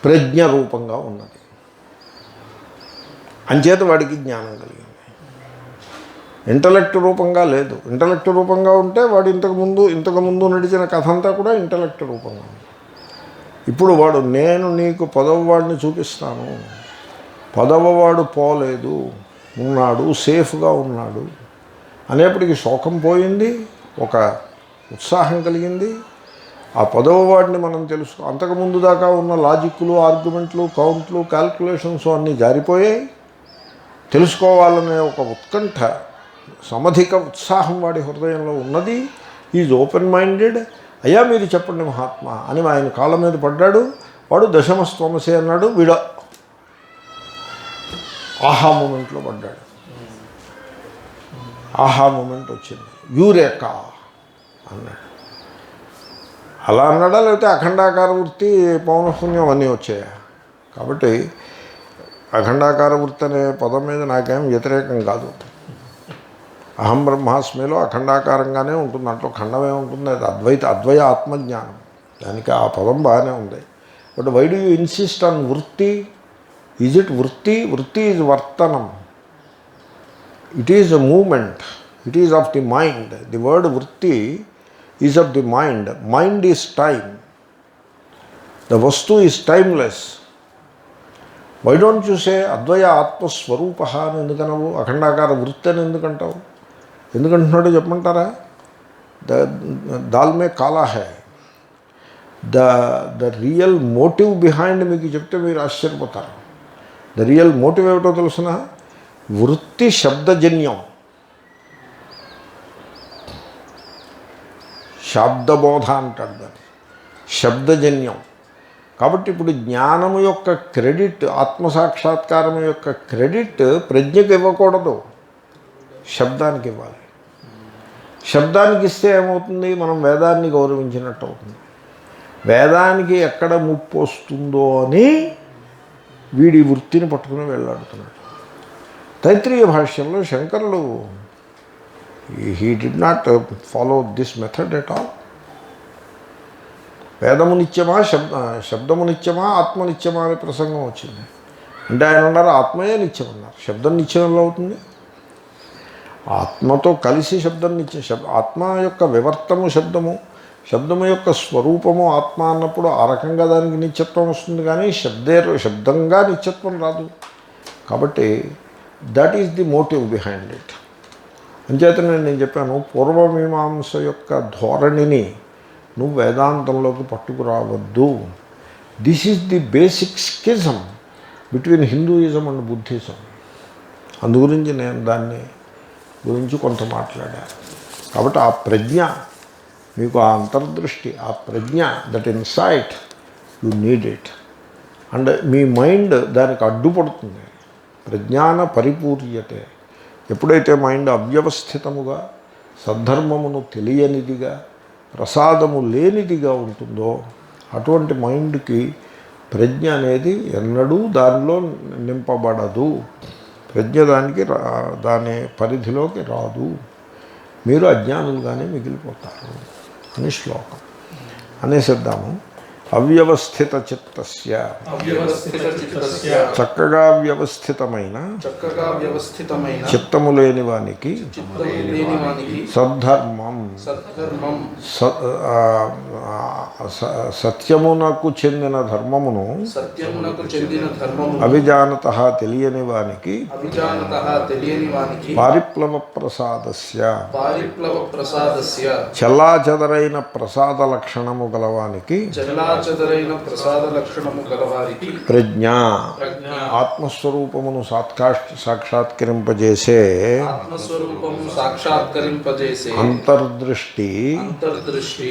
ప్రజ్ఞ రూపంగా ఉన్నది. అంచేత వాడికి జ్ఞానం కలిగింది. ఇంటలెక్ట్ రూపంగా లేదు. ఇంటలెక్ట్ రూపంగా ఉంటే వాడు ఇంతకుముందు నడిచిన కథ అంతా కూడా ఇంటలెక్ట్ రూపంగా ఉంది. ఇప్పుడు వాడు నేను నీకు 10వ వాడిని చూపిస్తాను, 10వ వాడు పోలేదు, ఉన్నాడు, సేఫ్గా ఉన్నాడు అనేప్పటికీ శోకం పోయింది, ఒక ఉత్సాహం కలిగింది. ఆ 10వ వాడిని మనం అంతకుముందు దాకా ఉన్న లాజిక్లు, ఆర్గ్యుమెంట్లు, కౌంట్లు, క్యాల్కులేషన్స్ అన్నీ జారిపోయాయి. తెలుసుకోవాలనే ఒక ఉత్కంఠ, సమధిక ఉత్సాహం వాడి హృదయంలో ఉన్నది. Is open minded. అయ్యా మీరు చెప్పండి మహాత్మా అని ఆయన కాళ్ళ మీద పడ్డాడు. వాడు దశమస్త్వమసి అన్నాడు. వీడు ఆహా మూమెంట్లో పడ్డాడు. ఆహా మూమెంట్ వచ్చింది. యూరేకా అన్నాడు. అలా అన్నాడా, లేకపోతే అఖండాకార వృత్తి పౌనఃపున్యం అవన్నీ వచ్చాయా? కాబట్టి అఖండాకార వృత్తి అనే పదం మీద నాకేం వ్యతిరేకం కాదు. అహం బ్రహ్మాస్మిలో అఖండాకారంగానే ఉంటుంది, దాంట్లో ఖండమే ఉంటుంది. అది అద్వయ ఆత్మజ్ఞానం, దానికి ఆ పదం బాగానే ఉంది. But why do you insist on వృత్తి? ఈజ్ ఇట్ వృత్తి? వృత్తి ఈజ్ వర్తనం, it is a moment, it is of the mind. The word వృత్తి is of the mind. Mind is time, the వస్తు is timeless. Why don't you say అద్వయ ఆత్మస్వరూప అని ఎందుకనవు? అఖండాకార వృత్తి అని ఎందుకంటావు? ఎందుకంటున్నాడో చెప్పమంటారా? దాల్ మే కాలా హై. ద రియల్ మోటివ్ బిహైండ్ మీకు చెప్తే మీరు ఆశ్చర్యపోతారు. ద రియల్ మోటివ్ ఏమిటో తెలుసిన? వృత్తి శబ్దజన్యం, శాబ్దబోధ అంటాడు దాన్ని, శబ్దజన్యం. కాబట్టి ఇప్పుడు జ్ఞానము యొక్క క్రెడిట్, ఆత్మసాక్షాత్కారం యొక్క క్రెడిట్ ప్రజ్ఞకు ఇవ్వకూడదు, శబ్దానికి ఇవ్వాలి. శబ్దానికి ఇస్తే ఏమవుతుంది? మనం వేదాన్ని గౌరవించినట్టు అవుతుంది. వేదానికి ఎక్కడ ముప్పు వస్తుందో అని వీడి వృత్తిని పట్టుకుని వెళ్ళాడుతున్నాడు. తైత్రీయ భాష్యంలో శంకరులు he did not follow this method at all. వేదము నిత్యమా, శబ్దము నిత్యమా, ఆత్మ నిత్యమా అనే ప్రసంగం వచ్చింది. అంటే ఆయన అన్నారు ఆత్మయే నిత్యం అన్నారు. శబ్దం నిత్యం ఎలా అవుతుంది? ఆత్మతో కలిసి శబ్దం నిత్యం. ఆత్మ యొక్క వివర్తము శబ్దము, శబ్దము యొక్క స్వరూపము ఆత్మ అన్నప్పుడు ఆ రకంగా దానికి నిత్యత్వం వస్తుంది, కానీ శబ్దంగా నిత్యత్వం రాదు. కాబట్టి that is the motive behind it. అంచేతనే నేను చెప్పాను, పూర్వమీమాంస యొక్క ధోరణిని నువ్వు వేదాంతంలోకి పట్టుకురావద్దు. This is the basic schism between Hinduism and Buddhism. అందుగురించి నేను దాన్ని గురించి కొంత మాట్లాడాను. కాబట్టి ఆ ప్రజ్ఞ మీకు, ఆ అంతర్దృష్టి, ఆ ప్రజ్ఞ, that insight you need it. And మీ మైండ్ దానికి అడ్డుపడుతుంది. ప్రజ్ఞాన పరిపూర్యతే. ఎప్పుడైతే మైండ్ అవ్యవస్థితముగా, సద్ధర్మమును తెలియనిదిగా, ప్రసాదము లేనిదిగా ఉంటుందో అటువంటి మైండ్కి ప్రజ్ఞ అనేది ఎన్నడూ దానిలో నింపబడదు. ప్రజ్ఞ దాని పరిధిలోకి రాదు. మీరు అజ్ఞానులుగానే మిగిలిపోతారు అని శ్లోకం అనేసిద్దాము. అవ్యవస్థిత చిత్తస్య, చక్కగా వ్యవస్థితమైన చిత్తము లేని వానికి సద్ధర్మం, సత్యమునకు చెందిన ధర్మమును అవిజానతః తెలియని వానికి పారిప్లవ ప్రసాదస్య, చల్లాచెదరైన ప్రసాద లక్షణము గలవానికి ప్రజ్ఞ, ఆత్మస్వరూపమును సాక్షాత్కరింపజేసే అంతర్దృష్టి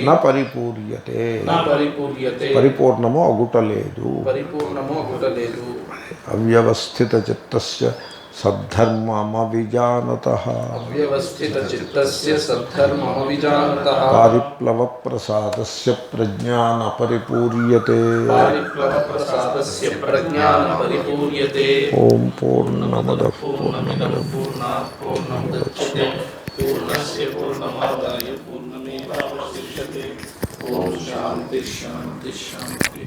న పరిపూర్యతే, పరిపూర్ణము అగుటలేదు. అవ్యవస్థిత చిత్తస్య సద్ధర్మమవిజానతః, పారిప్లవ ప్రసాదస్య ప్రజ్ఞాన పరిపూర్యతే. ఓం పూర్ణమదః పూర్ణమిదం పూర్ణముదచ్యతే పూర్ణస్య పూర్ణమాదాయ పూర్ణమేవావశిష్యతే. ఓం శాంతి శాంతి శాంతి.